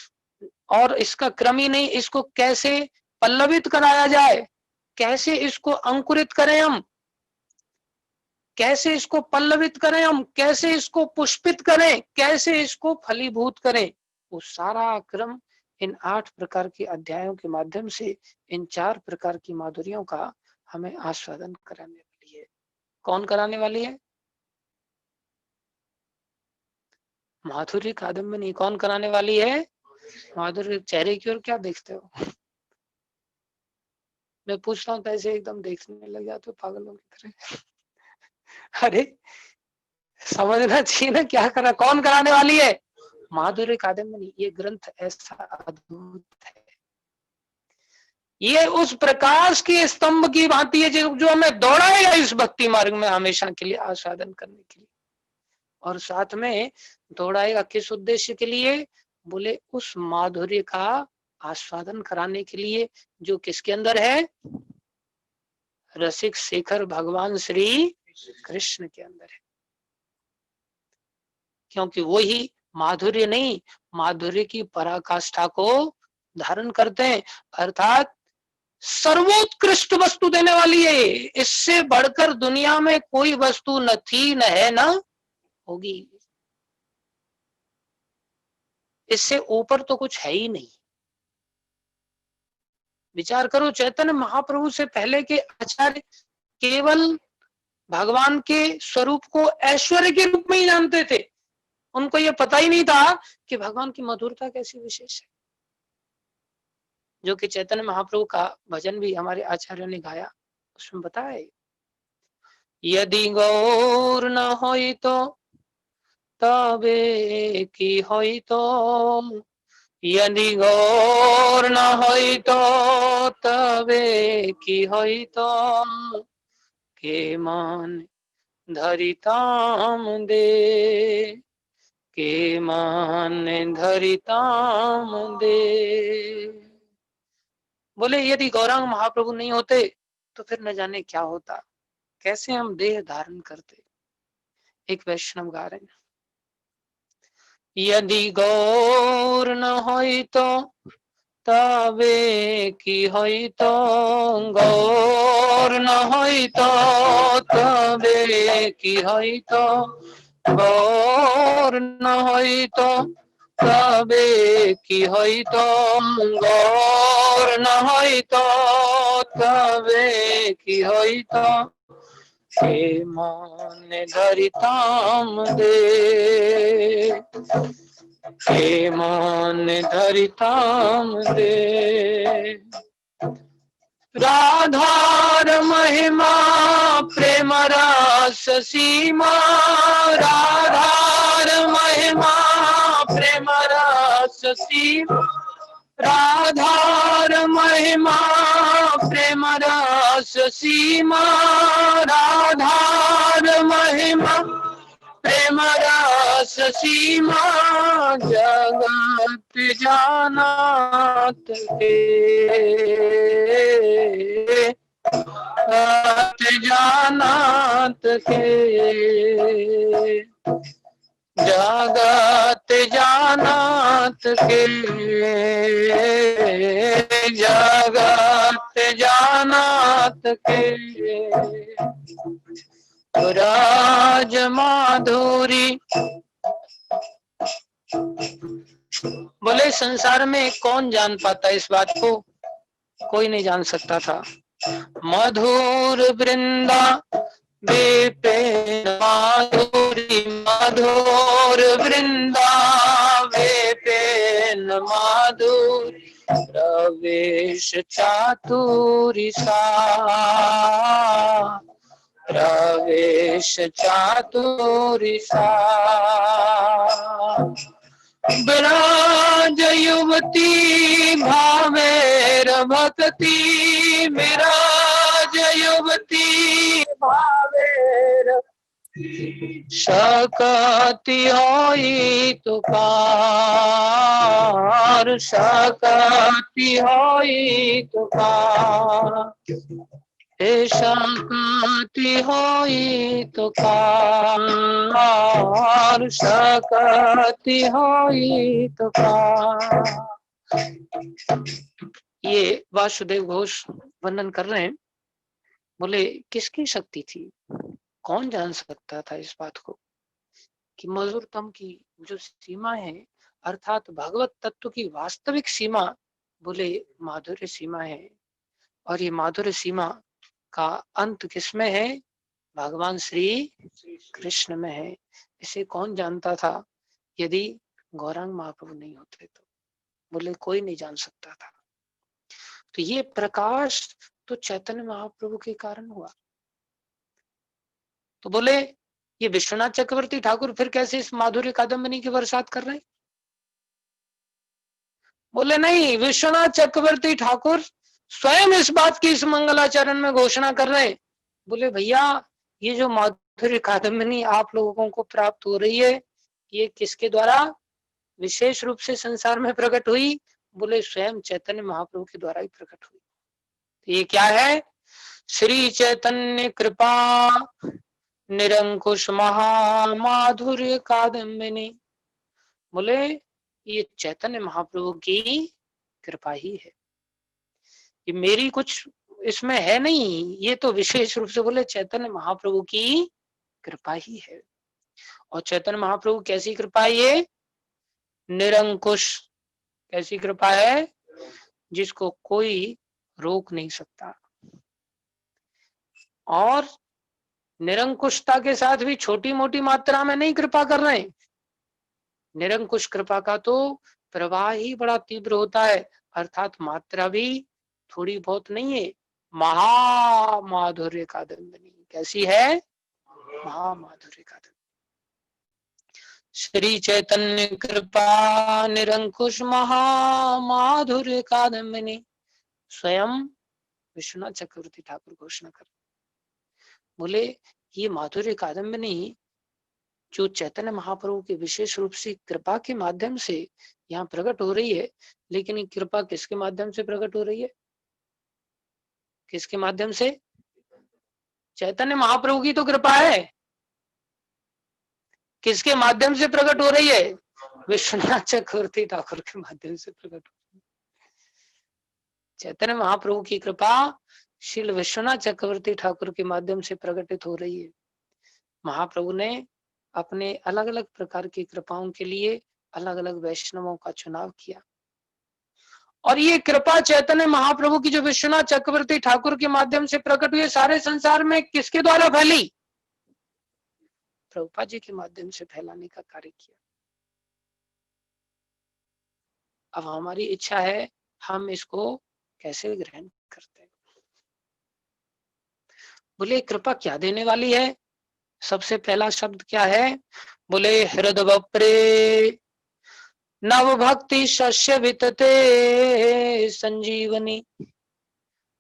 और इसका क्रम ही नहीं, इसको कैसे पल्लवित कराया जाए, कैसे इसको अंकुरित करें हम, कैसे इसको पल्लवित करें हम, कैसे इसको पुष्पित करें, कैसे इसको फलीभूत करें, वो सारा क्रम इन 8 प्रकार के अध्यायों के माध्यम से इन 4 प्रकार की माधुर्यों का हमें आस्वादन कराने वाली है। कौन कराने वाली है? माधुर्य कादम्बिनी कौन कराने वाली है? माधुर्य। चेहरे की ओर क्या देखते हो? मैं पूछ रहा हूँ तो ऐसे एकदम देखने लग जाते हो पागलों की तरह। अरे समझना चाहिए ना, क्या करा, कौन कराने वाली है? माधुर्य कादम्बिनी। ये ग्रंथ ऐसा अद्भुत है, ये उस प्रकाश के स्तंभ की भांति है जो हमें दौड़ाएगा इस भक्ति मार्ग में हमेशा के लिए आस्वादन करने के लिए। और साथ में दौड़ाएगा किस उद्देश्य के लिए? बोले उस माधुर्य का आस्वादन कराने के लिए जो किसके अंदर है? रसिक शेखर भगवान श्री कृष्ण के अंदर है। क्योंकि वही माधुर्य नहीं, माधुर्य की पराकाष्ठा को धारण करते हैं, अर्थात सर्वोत्कृष्ट वस्तु देने वाली है। इससे बढ़कर दुनिया में कोई वस्तु न थी, न है, न होगी। इससे ऊपर तो कुछ है ही नहीं। विचार करो, चैतन्य महाप्रभु से पहले के आचार्य केवल भगवान के स्वरूप को ऐश्वर्य के रूप में ही जानते थे। उनको ये पता ही नहीं था कि भगवान की मधुरता कैसी विशेष है, जो कि चैतन्य महाप्रभु का भजन भी हमारे आचार्यों ने गाया, उसमें बताया, यदि गौर न होई तो तबे की होई तो, यदि गौर न होई तो तबे की होई तो, के मान धरिताम दे, के मान धरिताम दे। बोले यदि गौरांग महाप्रभु नहीं होते तो फिर न जाने क्या होता, कैसे हम देह धारण करते। एक वैष्णव गा रहे हैं, यदि गौर न होई तो तबे की होई तो, गौर न होई तो तबे की होई तो, गौर न होई तो तबे की होई तो, गौर न होई तो तबे की होई तो, के मान धरिताम दे, के मान धरिताम दे। राधार महिमा प्रेम रस सीमा, राधार महिमा प्रेम रस सीमा, राधार महिमा प्रेम रस सीमा, राधार महिमा प्रेम रस सीमा, जगत जानात के, जगत जानात के, जगत जानात के, जगत जानात के, राज माधुरी। बोले संसार में कौन जान पाता इस बात को? कोई नहीं जान सकता था। मधुर वृंदा विपिन माधुरी, मधुर वृंदा विपिन माधुरी, प्रवेश चातुरी सा, प्रवेश चातुरिसा विराज युवती भावेर भक्ति विराज युवती भावेर सकति होई तुकार सकति होई तुकार सकति होई तुकार सकति होई तुकार। ये वासुदेव घोष वर्णन कर रहे हैं। बोले किसकी शक्ति थी, कौन जान सकता था इस बात को कि मधुरतम की जो सीमा है अर्थात भगवत तत्व की वास्तविक सीमा बोले माधुर्य सीमा है, और ये माधुर्य सीमा का अंत किसमें है, भगवान श्री कृष्ण में है। इसे कौन जानता था, यदि गौरांग महाप्रभु नहीं होते तो बोले कोई नहीं जान सकता था। तो ये प्रकाश तो चैतन्य महाप्रभु के कारण हुआ। तो बोले ये विश्वनाथ चक्रवर्ती ठाकुर फिर कैसे इस माधुर्य कादम्बिनी की बरसात कर रहे हैं। बोले नहीं, विश्वनाथ चक्रवर्ती ठाकुर स्वयं इस बात की इस मंगलाचरण में घोषणा कर रहे हैं। बोले भैया ये जो माधुर्य कादम्बिनी आप लोगों को प्राप्त हो रही है ये किसके द्वारा विशेष रूप से संसार में प्रकट हुई, बोले स्वयं चैतन्य महाप्रभु के द्वारा ही प्रकट हुई। तो ये क्या है, श्री चैतन्य कृपा निरंकुश महामाधुर्य कादम्बिनी। बोले ये चैतन्य महाप्रभु की कृपा ही है, ये मेरी कुछ इसमें है नहीं, ये तो विशेष रूप से बोले चैतन्य महाप्रभु की कृपा ही है। और चैतन्य महाप्रभु कैसी कृपा है, ये निरंकुश कैसी कृपा है जिसको कोई रोक नहीं सकता। और निरंकुशता के साथ भी छोटी मोटी मात्रा में नहीं कृपा कर रहे हैं। निरंकुश कृपा का तो प्रवाह ही बड़ा तीव्र होता है, अर्थात मात्रा भी थोड़ी बहुत नहीं है। महामाधुर्य कादम्बिनी कैसी है, महामाधुर्य कादम्बिनी। श्री चैतन्य कृपा निरंकुश महामाधुर्य कादम्बिनी स्वयं विश्वनाथ चक्रवर्ती ठाकुर घोषणा कर। बोले ये माधुर्य कादम्बिनी जो चैतन्य महाप्रभु के विशेष रूप से कृपा के माध्यम से यहाँ प्रकट हो रही है, लेकिन ये कृपा किसके माध्यम से प्रकट हो रही है, किसके माध्यम से, चैतन्य महाप्रभु की तो कृपा है। किसके माध्यम से प्रकट हो रही है, विश्वनाथ चक्रवर्ती ठाकुर के माध्यम से प्रकट हो रही है। चैतन्य महाप्रभु की कृपा श्री विश्वनाथ चक्रवर्ती ठाकुर के माध्यम से प्रकटित हो रही है। महाप्रभु ने अपने अलग अलग प्रकार की कृपाओं के लिए अलग अलग वैष्णवों का चुनाव किया, और ये कृपा चैतन्य महाप्रभु की जो विश्वनाथ चक्रवर्ती ठाकुर के माध्यम से प्रकट हुई सारे संसार में किसके द्वारा फैली, प्रभुपाद जी के माध्यम से फैलाने का कार्य किया। अब हमारी इच्छा है हम इसको कैसे ग्रहण करते हैं। बोले कृपा क्या देने वाली है, सबसे पहला शब्द क्या है, बोले हृदय बप्रे नव भक्ति शस्य वितते संजीवनी।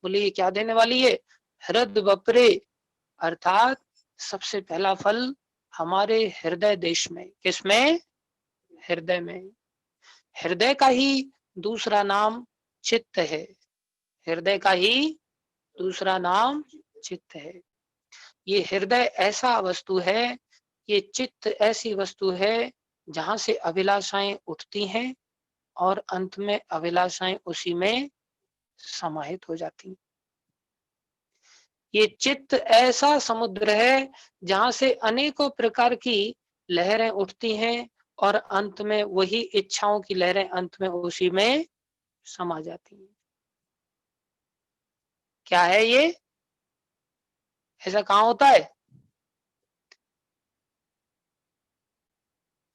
बोले ये क्या देने वाली है, हृदय बप्रे अर्थात सबसे पहला फल हमारे हृदय देश में, किसमें, हृदय में। हृदय का ही दूसरा नाम चित्त है, हृदय का ही दूसरा नाम चित्त है। ये हृदय ऐसा वस्तु है, ये चित्त ऐसी वस्तु है जहां से अभिलाषाएं उठती हैं और अंत में अभिलाषाएं उसी में समाहित हो जाती हैं। ये चित्त ऐसा समुद्र है जहां से अनेकों प्रकार की लहरें उठती हैं और अंत में वही इच्छाओं की लहरें अंत में उसी में समा जाती हैं। क्या है ये, ऐसा कहाँ होता है।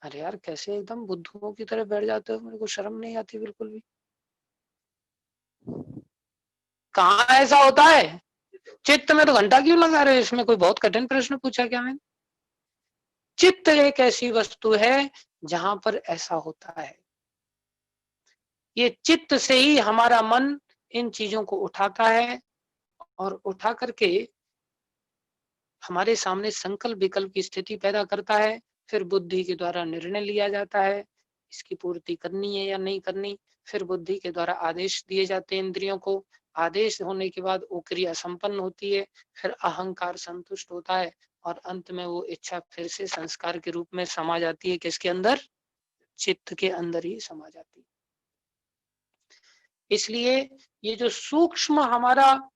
अरे यार कैसे एकदम बुद्धुओं की तरह बैठ जाते हो, मेरे को शर्म नहीं आती बिल्कुल भी। कहाँ ऐसा होता है, चित्त में तो घंटा क्यों लगा रहे हो? इसमें कोई बहुत कठिन प्रश्न पूछा क्या मैंने? चित्त एक ऐसी वस्तु है जहां पर ऐसा होता है। ये चित्त से ही हमारा मन इन चीजों को उठाता है और उठा करके हमारे सामने संकल्प विकल्प की स्थिति पैदा करता है। फिर बुद्धि के द्वारा निर्णय लिया जाता है, इसकी पूर्ति करनी है या नहीं करनी। फिर बुद्धि के द्वारा आदेश दिए जाते हैं इंद्रियों को। आदेश होने के बाद वो क्रिया संपन्न होती है। फिर अहंकार संतुष्ट होता है और अंत में वो इच्छा फिर से संस्कार के रूप में समा जाती है। किसके अंदर? चित्त के अंदर ही समा जाती है। इसलिए ये जो सूक्ष्म हमारा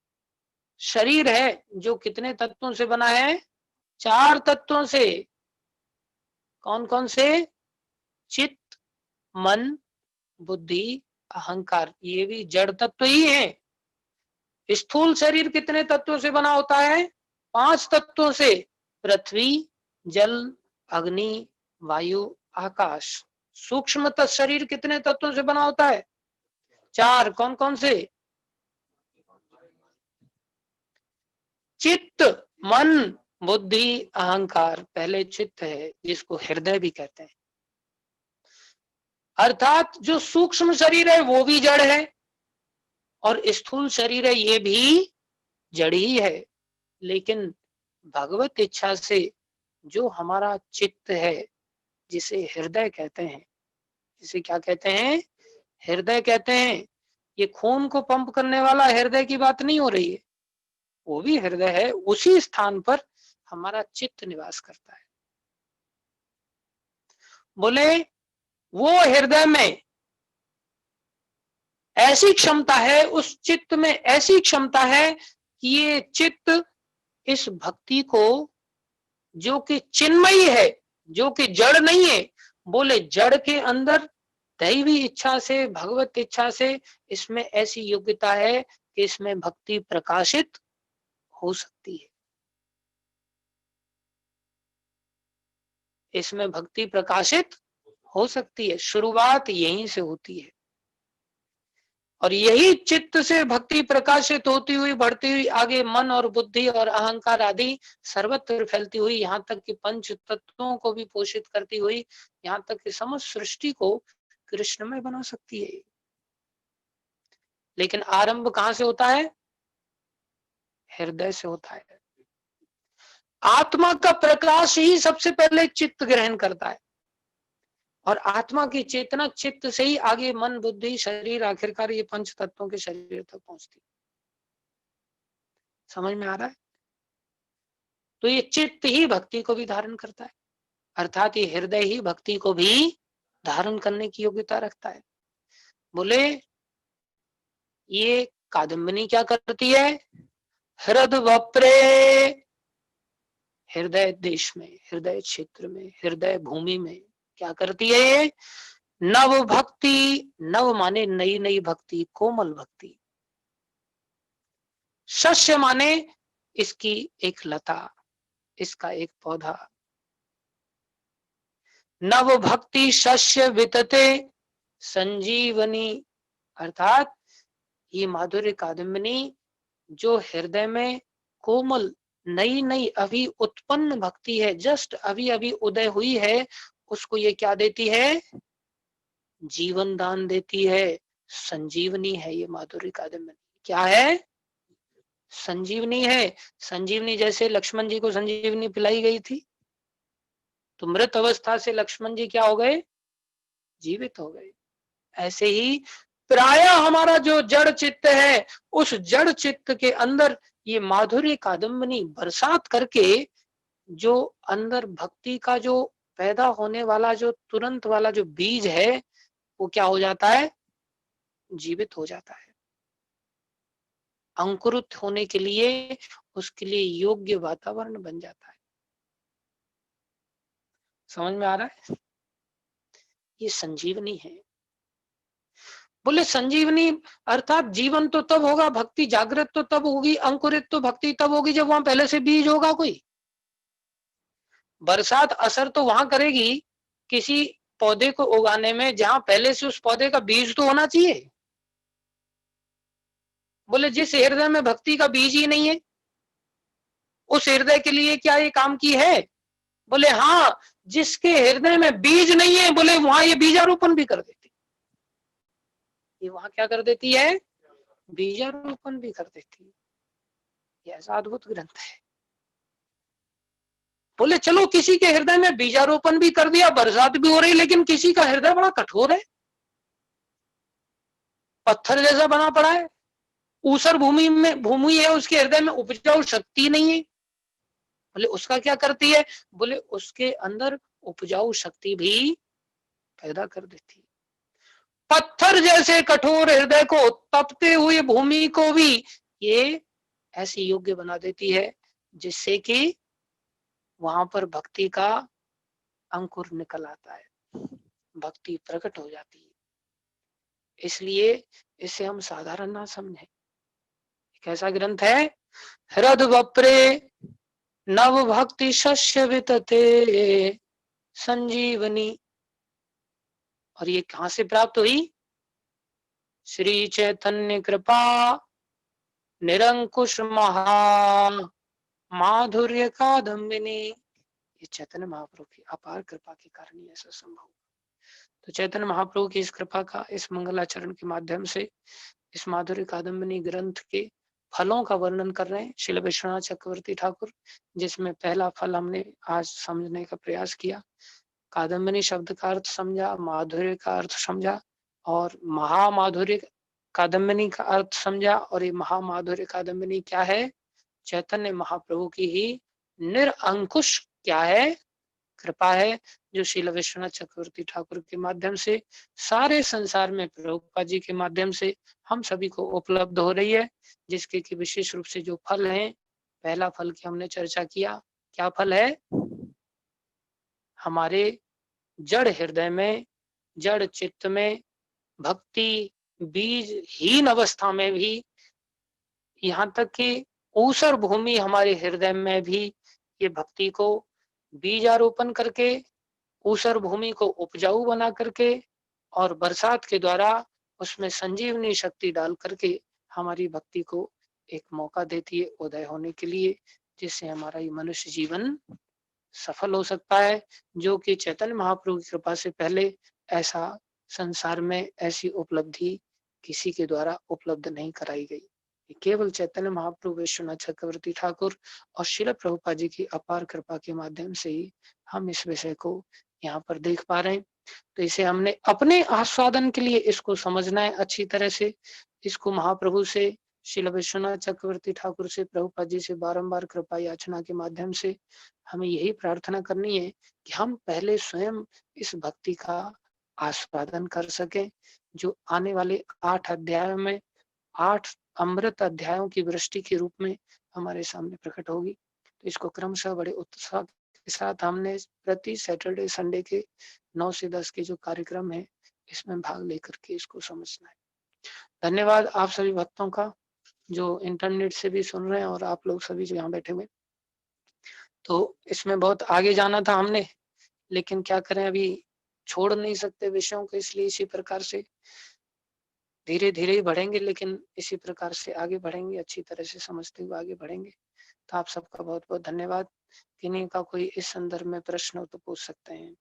शरीर है, जो कितने तत्वों से बना है? 4 तत्वों से। कौन कौन से? चित्त, मन, बुद्धि, अहंकार। ये भी जड़ तत्व ही है। स्थूल शरीर कितने तत्वों से बना होता है? 5 तत्वों से। पृथ्वी, जल, अग्नि, वायु, आकाश। सूक्ष्म शरीर कितने तत्वों से बना होता है? 4। कौन कौन से? चित्त, मन, बुद्धि, अहंकार। पहले चित्त है जिसको हृदय भी कहते हैं। अर्थात जो सूक्ष्म शरीर है वो भी जड़ है और स्थूल शरीर है ये भी जड़ ही है। लेकिन भगवत इच्छा से जो हमारा चित्त है, जिसे हृदय कहते हैं, जिसे क्या कहते हैं? हृदय कहते हैं। ये खून को पंप करने वाला हृदय की बात नहीं हो रही है, वो भी हृदय है। उसी स्थान पर हमारा चित्त निवास करता है। बोले वो हृदय में ऐसी क्षमता है, उस चित्त में ऐसी क्षमता है कि ये चित्त इस भक्ति को, जो कि चिन्मयी है, जो कि जड़ नहीं है, बोले जड़ के अंदर दैवी इच्छा से, भगवत इच्छा से इसमें ऐसी योग्यता है कि इसमें भक्ति प्रकाशित हो सकती है। इसमें भक्ति प्रकाशित हो सकती है। शुरुआत यहीं से होती है और यही चित्त से भक्ति प्रकाशित होती हुई, बढ़ती हुई आगे मन और बुद्धि और अहंकार आदि सर्वत्र फैलती हुई, यहाँ तक कि पंच तत्वों को भी पोषित करती हुई, यहाँ तक कि समस्त सृष्टि को कृष्णमय बना सकती है। लेकिन आरंभ कहाँ से होता है? हृदय से होता है। आत्मा का प्रकाश ही सबसे पहले चित्त ग्रहण करता है और आत्मा की चेतना चित्त से ही आगे मन, बुद्धि, शरीर, आखिरकार ये पंच तत्वों के शरीर तक पहुंचती। समझ में आ रहा है? तो ये चित्त ही भक्ति को भी धारण करता है, अर्थात ये हृदय ही भक्ति को भी धारण करने की योग्यता रखता है। बोले ये कादम्बिनी क्या करती है? हृद वप्रे, हृदय देश में, हृदय क्षेत्र में, हृदय भूमि में क्या करती है? नव भक्ति, नव माने नई नई भक्ति, कोमल भक्ति। शस्य माने इसकी एक लता, इसका एक पौधा। नव भक्ति शस्य वितते संजीवनी, अर्थात ये माधुर्य कादम्बिनी जो हृदय में कोमल नई नई अभी उत्पन्न भक्ति है, जस्ट अभी अभी उदय हुई है, उसको ये क्या देती है? जीवन दान देती है, संजीवनी है। ये माधुर्य कादम्बिनी क्या है? संजीवनी है। संजीवनी जैसे लक्ष्मण जी को संजीवनी पिलाई गई थी, तो मृत अवस्था से लक्ष्मण जी क्या हो गए? जीवित हो गए। ऐसे ही प्राय हमारा जो जड़ चित्त है, उस जड़ चित्त के अंदर ये माधुर्य कादम्बिनी बरसात करके जो अंदर भक्ति का जो पैदा होने वाला जो तुरंत वाला जो बीज है, वो क्या हो जाता है? जीवित हो जाता है। अंकुरित होने के लिए उसके लिए योग्य वातावरण बन जाता है। समझ में आ रहा है? ये संजीवनी है। बोले संजीवनी अर्थात जीवन तो तब होगा, भक्ति जागृत तो तब होगी, अंकुरित तो भक्ति तब होगी जब वहां पहले से बीज होगा। कोई बरसात असर तो वहां करेगी किसी पौधे को उगाने में जहां पहले से उस पौधे का बीज तो होना चाहिए। बोले जिस हृदय में भक्ति का बीज ही नहीं है, उस हृदय के लिए क्या ये काम की है? बोले हाँ, जिसके हृदय में बीज नहीं है, बोले वहां ये बीजारोपण भी कर देती, ये वहां क्या कर देती है? बीजारोपण भी कर देती है। ये ऐसा अद्भुत ग्रंथ है। बोले चलो किसी के हृदय में बीजारोपण भी कर दिया, बरसात भी हो रही, लेकिन किसी का हृदय बड़ा कठोर है, पत्थर जैसा बना पड़ा है, ऊसर भूमि है, उसके हृदय में उपजाऊ शक्ति नहीं है। बोले उसका क्या करती है? बोले उसके अंदर उपजाऊ शक्ति भी पैदा कर देती है। पत्थर जैसे कठोर हृदय को, तपते हुए भूमि को भी ये ऐसी योग्य बना देती है, जिससे कि वहां पर भक्ति का अंकुर निकल आता है, भक्ति प्रकट हो जाती है। इसलिए इसे हम साधारण ना समझें। कैसा ग्रंथ है? हृद वप्रे नव भक्ति शस्य वितते संजीवनी। और ये कहां से प्राप्त हुई? श्री चैतन्य कृपा निरंकुश महा माधुर्य कादम्बिनी। ये चैतन्य महाप्रभु की अपार कृपा के कारण ही ऐसा संभव। तो चैतन्य महाप्रभु की इस कृपा का, इस मंगलाचरण के माध्यम से इस माधुर्य कादम्बिनी ग्रंथ के फलों का वर्णन कर रहे हैं श्रील विश्वनाथ चक्रवर्ती ठाकुर, जिसमें पहला फल हमने आज समझने का प्रयास किया। कादम्बिनी शब्द का अर्थ समझा, माधुर्य का अर्थ समझा, और महामाधुर्य कादम्बिनी का अर्थ समझा। और ये महामाधुर्य कादम्बिनी क्या है? चैतन्य महाप्रभु की ही निरअंकुश क्या है? कृपा है, जो श्रील विश्वनाथ चक्रवर्ती ठाकुर के माध्यम से सारे संसार में प्रभुपाद जी के माध्यम से हम सभी को उपलब्ध हो रही है, जिसके कि विशेष रूप से जो फल हैं, पहला फल की हमने चर्चा किया। क्या फल है? हमारे जड़ हृदय में, जड़ चित्त में भक्ति बीजहीन अवस्था में भी, यहाँ तक कि ऊसर भूमि हमारे हृदय में भी ये भक्ति को बीजारोपण करके, ऊसर भूमि को उपजाऊ बना करके, और बरसात के द्वारा उसमें संजीवनी शक्ति डाल करके हमारी भक्ति को एक मौका देती है उदय होने के लिए, जिससे हमारा ये मनुष्य जीवन सफल हो सकता है, जो कि चैतन्य महाप्रभु की कृपा से पहले ऐसा संसार में ऐसी उपलब्धि किसी के द्वारा उपलब्ध नहीं कराई गई। केवल चैतन्य महाप्रभु विश्वनाथ चक्रवर्ती ठाकुर और श्रील प्रभुपाद जी की अपार कृपा के माध्यम से ही हम इस विषय को यहाँ पर देख पा रहे हैं। तो इसे हमने अपने आस्वादन के लिए इसको समझना है अच्छी तरह से। इसको महाप्रभु से, श्रील विश्वनाथ चक्रवर्ती ठाकुर से, प्रभुपाद जी से बारंबार कृपा याचना के माध्यम से हमें यही प्रार्थना करनी है कि हम पहले स्वयं इस भक्ति का आस्वादन कर सकें, जो आने वाले 8 अध्यायों में 8 अमृत अध्यायों की वृष्टि के रूप में हमारे सामने प्रकट होगी। तो इसको क्रमशः बड़े उत्साह के साथ हमने प्रति सैटरडे संडे के 9 से 10 के जो कार्यक्रम है, इसमें भाग लेकर के इसको समझना है। धन्यवाद आप सभी भक्तों का, जो इंटरनेट से भी सुन रहे हैं, और आप लोग सभी जो यहाँ बैठे हुए। तो इसमें बहुत आगे जाना था हमने, लेकिन क्या करें, अभी छोड़ नहीं सकते विषयों को, इसलिए इसी प्रकार से धीरे धीरे ही बढ़ेंगे, लेकिन इसी प्रकार से आगे बढ़ेंगे, अच्छी तरह से समझते हुए आगे बढ़ेंगे। तो आप सबका बहुत बहुत धन्यवाद। किन्हीं का कोई इस संदर्भ में प्रश्न हो तो पूछ सकते हैं।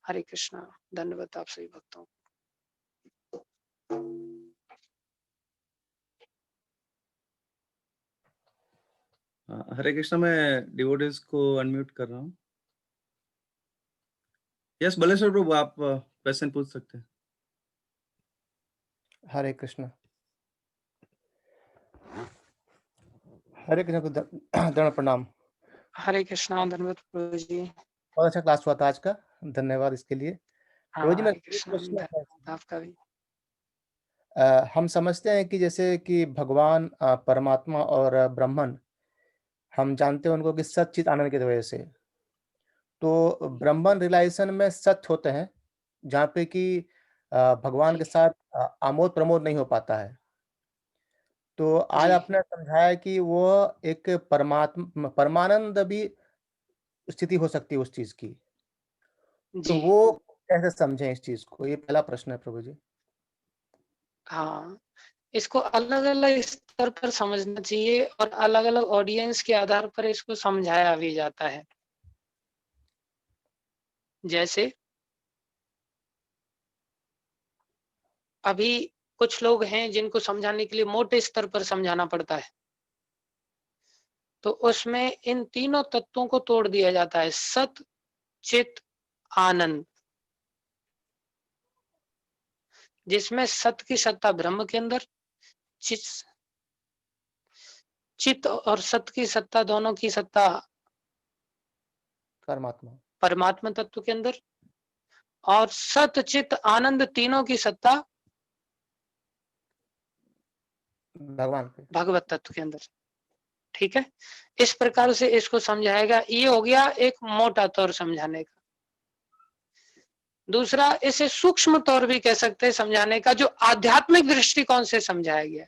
हरे कृष्णा। धन्यवाद आप सभी भक्तों। हरे कृष्णा, मैं डिवोटीज को अनम्यूट कर रहा हूँ। यस बलेश्वर प्रभु, आप क्वेश्चन पूछ सकते हैं। हरे कृष्ण। हरे कृष्ण को दंड प्रणाम। हरे कृष्णा। धन्यवाद प्रभु जी। बहुत अच्छा क्लास हुआ था आज का, धन्यवाद इसके लिए। प्रभु जी, हरे कृष्णा। आपका भी। हम समझते हैं कि जैसे कि भगवान परमात्मा और ब्रह्मन, हम जानते हैं उनको कि सच्चित आनंद की वजह से, तो ब्रह्मन रिलाइजेशन में सत्य होते हैं, जहाँ पे कि भगवान के साथ आमोद प्रमोद नहीं हो पाता है। तो आज आपने समझाया कि वो एक परमानंद भी स्थिति हो सकती है उस चीज की, तो वो कैसे समझें इस चीज को? ये पहला प्रश्न है प्रभु जी। हाँ, इसको अलग अलग स्तर पर समझना चाहिए और अलग अलग ऑडियंस के आधार पर इसको समझाया भी जाता है। जैसे अभी कुछ लोग हैं जिनको समझाने के लिए मोटे स्तर पर समझाना पड़ता है, तो उसमें इन तीनों तत्वों को तोड़ दिया जाता है, सत चित आनंद, जिसमें सत की सत्ता ब्रह्म के अंदर, चित और सत की सत्ता दोनों की सत्ता परमात्मा परमात्मा तत्व के अंदर, और सत चित आनंद तीनों की सत्ता भगवान पे। भगवत तत्व के अंदर। ठीक है, इस प्रकार से इसको समझाएगा। ये हो गया एक मोटा तौर समझाने का। दूसरा, इसे सूक्ष्म तौर भी कह सकते हैं समझाने का, जो आध्यात्मिक दृष्टिकोण से समझाया गया।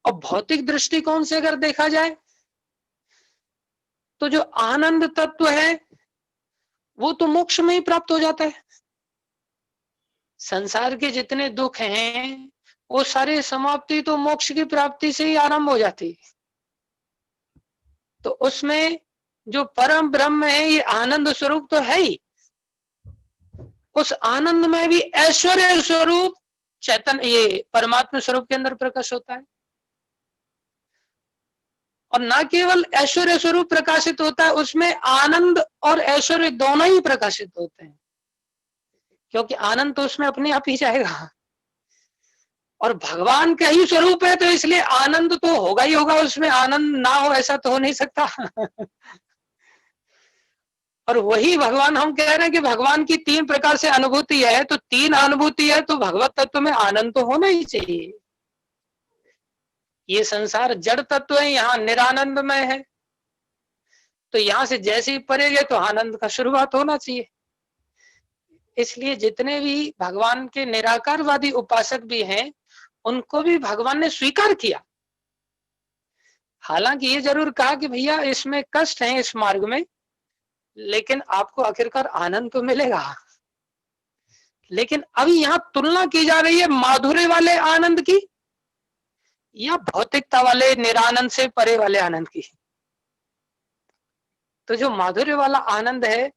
और भौतिक दृष्टिकोण से अगर देखा जाए तो जो आनंद तत्व है वो तो मोक्ष में ही प्राप्त हो जाता है। संसार के जितने दुख हैं वो सारी समाप्ति तो मोक्ष की प्राप्ति से ही आरंभ हो जाती है। तो उसमें जो परम ब्रह्म है, ये आनंद स्वरूप तो है ही, उस आनंद में भी ऐश्वर्य स्वरूप चैतन्य, ये परमात्मा स्वरूप के अंदर प्रकाश होता है। और ना केवल ऐश्वर्य स्वरूप प्रकाशित होता है, उसमें आनंद और ऐश्वर्य दोनों ही प्रकाशित होते हैं, क्योंकि आनंद तो उसमें अपने आप ही जाएगा और भगवान का ही स्वरूप है, तो इसलिए आनंद तो होगा ही होगा, उसमें आनंद ना हो ऐसा तो हो नहीं सकता। और वही भगवान, हम कह रहे हैं कि भगवान की तीन प्रकार से अनुभूति है, तो तीन अनुभूति है तो भगवत तत्व में आनंद तो होना ही चाहिए। ये संसार जड़ तत्व है, यहाँ निरानंदमय है, तो यहाँ से जैसे ही परे गए तो आनंद का शुरुआत होना चाहिए। इसलिए जितने भी भगवान के निराकारवादी उपासक भी हैं, उनको भी भगवान ने स्वीकार किया। हालांकि ये जरूर कहा कि भैया इसमें कष्ट है इस मार्ग में, लेकिन आपको आखिरकार आनंद तो मिलेगा। लेकिन अभी यहाँ तुलना की जा रही है माधुर्य वाले आनंद की या भौतिकता वाले निरानंद से परे वाले आनंद की। तो जो माधुर्य वाला आनंद है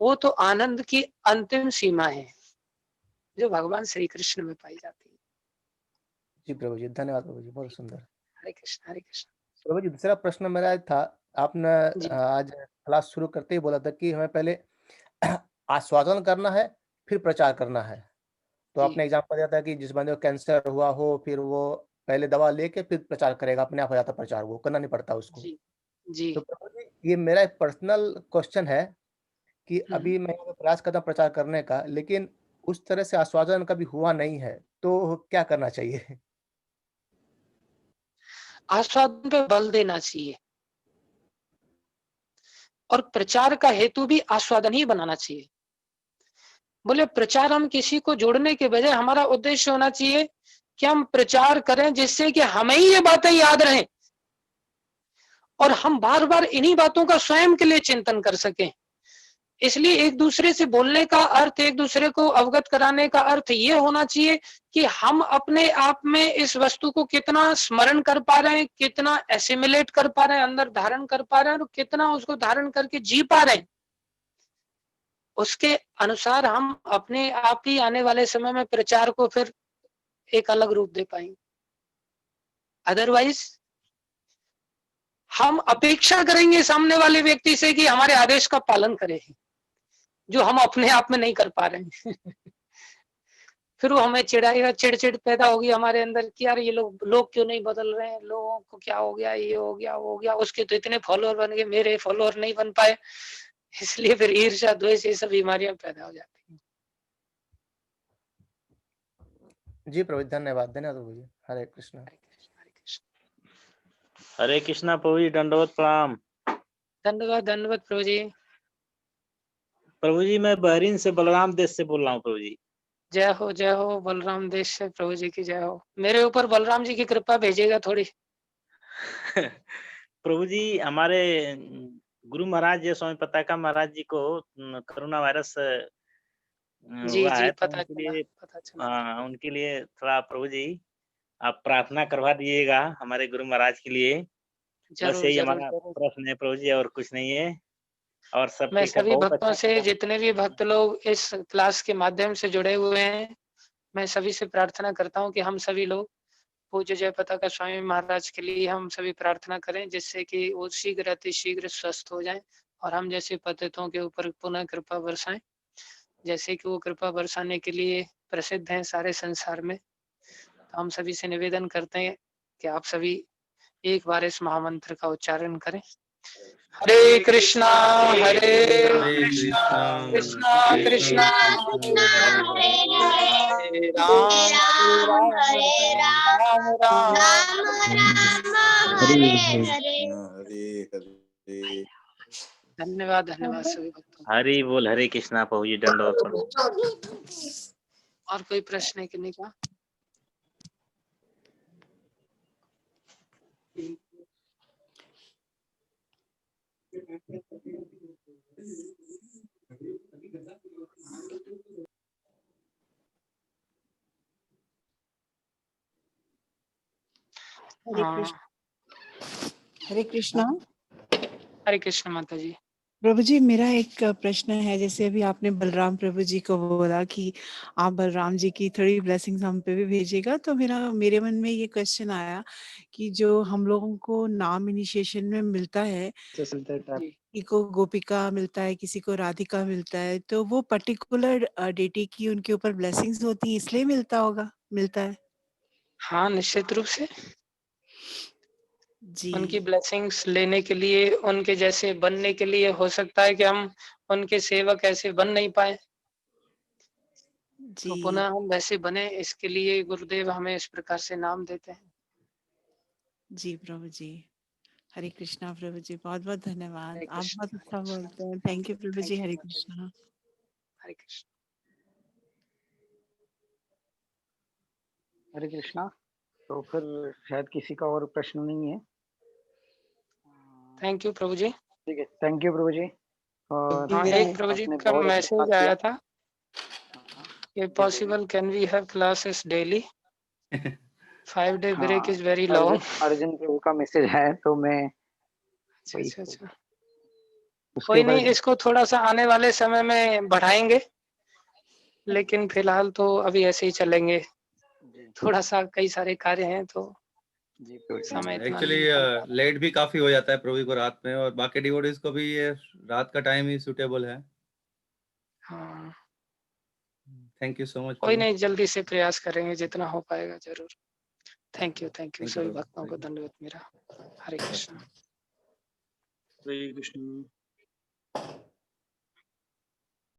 वो तो आनंद की अंतिम सीमा है, जो भगवान श्री कृष्ण में पाई जाती है। जी प्रभु जी, धन्यवाद प्रभु जी, बहुत सुंदर। हरे कृष्ण हरे कृष्ण। प्रभु जी, दूसरा प्रश्न मेरा था, आपने जी आज क्लास शुरू करते ही बोला था कि हमें पहले आस्वादन करना है फिर प्रचार करना है। तो जी आपने एग्जाम्पल दिया था कि जिस बंदे को कैंसर हुआ हो फिर वो पहले दवा लेके फिर प्रचार करेगा, अपने आप हो जाता प्रचार, वो करना नहीं पड़ता उसको। जी जी। तो प्रभु जी, ये मेरा एक पर्सनल क्वेश्चन है कि अभी मैं यहाँ पे प्रयास करता हूँ प्रचार करने का, लेकिन उस तरह से आस्वादन कभी हुआ नहीं है, तो क्या करना चाहिए? आस्वादन पे बल देना चाहिए और प्रचार का हेतु भी आस्वादन ही बनाना चाहिए। बोले प्रचार हम किसी को जोड़ने के बजाय हमारा उद्देश्य होना चाहिए कि हम प्रचार करें जिससे कि हमें ही ये बातें याद रहें और हम बार बार इन्हीं बातों का स्वयं के लिए चिंतन कर सकें। इसलिए एक दूसरे से बोलने का अर्थ, एक दूसरे को अवगत कराने का अर्थ ये होना चाहिए कि हम अपने आप में इस वस्तु को कितना स्मरण कर पा रहे हैं, कितना एसिमिलेट कर पा रहे हैं, अंदर धारण कर पा रहे हैं और कितना उसको धारण करके जी पा रहे हैं। उसके अनुसार हम अपने आप ही आने वाले समय में प्रचार को फिर एक अलग रूप दे पाएंगे। अदरवाइज हम अपेक्षा करेंगे सामने वाले व्यक्ति से कि हमारे आदेश का पालन करे, जो हम अपने आप में नहीं कर पा रहे हैं। फिर वो हमें चिढ़ाएगा, चिड़चिड़ पैदा होगी हमारे अंदर कि यार ये लोग क्यों नहीं बदल रहे हैं, लोगों को क्या हो गया, ये हो गया वो हो गया, उसके तो इतने फॉलोअर बन गए, मेरे फॉलोअर नहीं बन पाए। इसलिए फिर ईर्ष्या द्वेष ये सब बीमारियां पैदा हो जाती हैं। जी प्रभु, धन्यवाद धन्यवाद प्रभु जी। हरे कृष्ण। हरे कृष्ण हरे कृष्ण। हरे कृष्णा प्रभु जी, दंडवत प्रणाम। धन्यवाद धन्यवाद प्रभु जी। प्रभु जी, मैं बहरीन से बलराम देश से बोल रहा हूँ प्रभु जी। जय हो बलराम देश से प्रभु जी की जय हो। मेरे ऊपर बलराम जी की कृपा भेजिएगा थोड़ी। प्रभु जी, हमारे गुरु महाराज जी स्वामी पताका महाराज जी को कोरोना वायरस जी हुआ जी है, तो पता उनके चला लिए पता चला। हाँ, उनके लिए थोड़ा प्रभु जी आप प्रार्थना करवा दीजिएगा हमारे गुरु महाराज के लिए। बस जरूर यही जरूर हमारा जरूर। प्रश्न है प्रभु जी, और कुछ नहीं है, और सब मैं ठीक है। सभी बहुत भक्तों अच्छा से, लगा। जितने भी भक्त लोग इस क्लास के माध्यम से जुड़े हुए हैं, मैं सभी से प्रार्थना करता हूँ कि हम सभी लोग पूज्य जय पताका स्वामी महाराज के लिए हम सभी प्रार्थना करें, जिससे कि वो शीघ्र अति शीघ्र स्वस्थ हो जाएं और हम जैसे पतितों के ऊपर पुनः कृपा बरसाएं, जैसे कि वो कृपा बरसाने के लिए प्रसिद्ध हैं सारे संसार में। तो हम सभी से निवेदन करते हैं कि आप सभी एक बार इस महामंत्र का उच्चारण करें। हरे कृष्णा कृष्णा कृष्णा कृष्णा हरे हरे राम हरे राम राम राम हरे हरे। धन्यवाद धन्यवाद सभी भक्तों हरि बोल, हरे कृष्णा। प्रभु जी दंडवत प्रणाम। को। और कोई प्रश्न है कि नहीं का? हरे हाँ, कृष्ण। हरे कृष्णा। हरे कृष्ण माता जी। प्रभु जी, मेरा एक प्रश्न है। जैसे अभी आपने बलराम प्रभु जी को बोला कि आप बलराम जी की थोड़ी ब्लेसिंग्स हम पे भी भेजिएगा, तो मेरे मन में ये क्वेश्चन आया कि जो हम लोगों को नाम इनिशिएशन में मिलता है, जी किसी को गोपिका मिलता है, किसी को राधिका मिलता है, तो वो पर्टिकुलर डेटी की उनके ऊपर ब्लेसिंग्स होती है, इसलिए मिलता है। हाँ, निश्चित रूप से जी उनकी ब्लेसिंग्स लेने के लिए, उनके जैसे बनने के लिए हो सकता है कि हम उनके सेवक ऐसे बन नहीं पाए, तो जी पुनः हम वैसे बने, इसके लिए गुरुदेव हमें इस प्रकार से नाम देते हैं। जी प्रभु जी। हरे कृष्णा प्रभु जी, बहुत बहुत धन्यवाद। हरे आप कृष्ण बहुत अच्छा बोलते हैं। थैंक यू प्रभु जी। हरे कृष्णा। हरे कृष्ण। हरे कृष्णा। तो फिर शायद किसी का और प्रश्न नहीं है। थैंक यू प्रभु जी। ठीक है, थैंक यू प्रभु जी। और हाँ, एक प्रभु जी आपने का बहुत अच्छा मैसेज क्लास आया किया। था कि possible can we have classes daily, 5 day break is very long. Arjun Prabhu का मैसेज है, तो मैं अच्छा वही अच्छा अच्छा, उसके कोई नहीं, बाद इसको थोड़ा सा आने वाले समय में बढ़ाएंगे, लेकिन फिलहाल तो अभी ऐसे ही चलेंगे। जी थोड़ा सा कई सारे कार्य हैं, तो जी प्रभु जी। समय इतना एक्चुअली नहीं निकल पा रहा। लेट भी काफी हो जाता है प्रभु को रात में, और बाकी डिवोटीज को भी ये रात का टाइम ही सुटेबल है। हाँ, थैंक यू सो मच कोई प्रभु। नहीं, जल्दी से प्रयास करेंगे, जितना हो पाएगा जरूर। थैंक यू थैंक यू सभी प्रभु। भक्तों को धन्यवाद मेरा। हरे कृष्ण। हरे कृष्ण।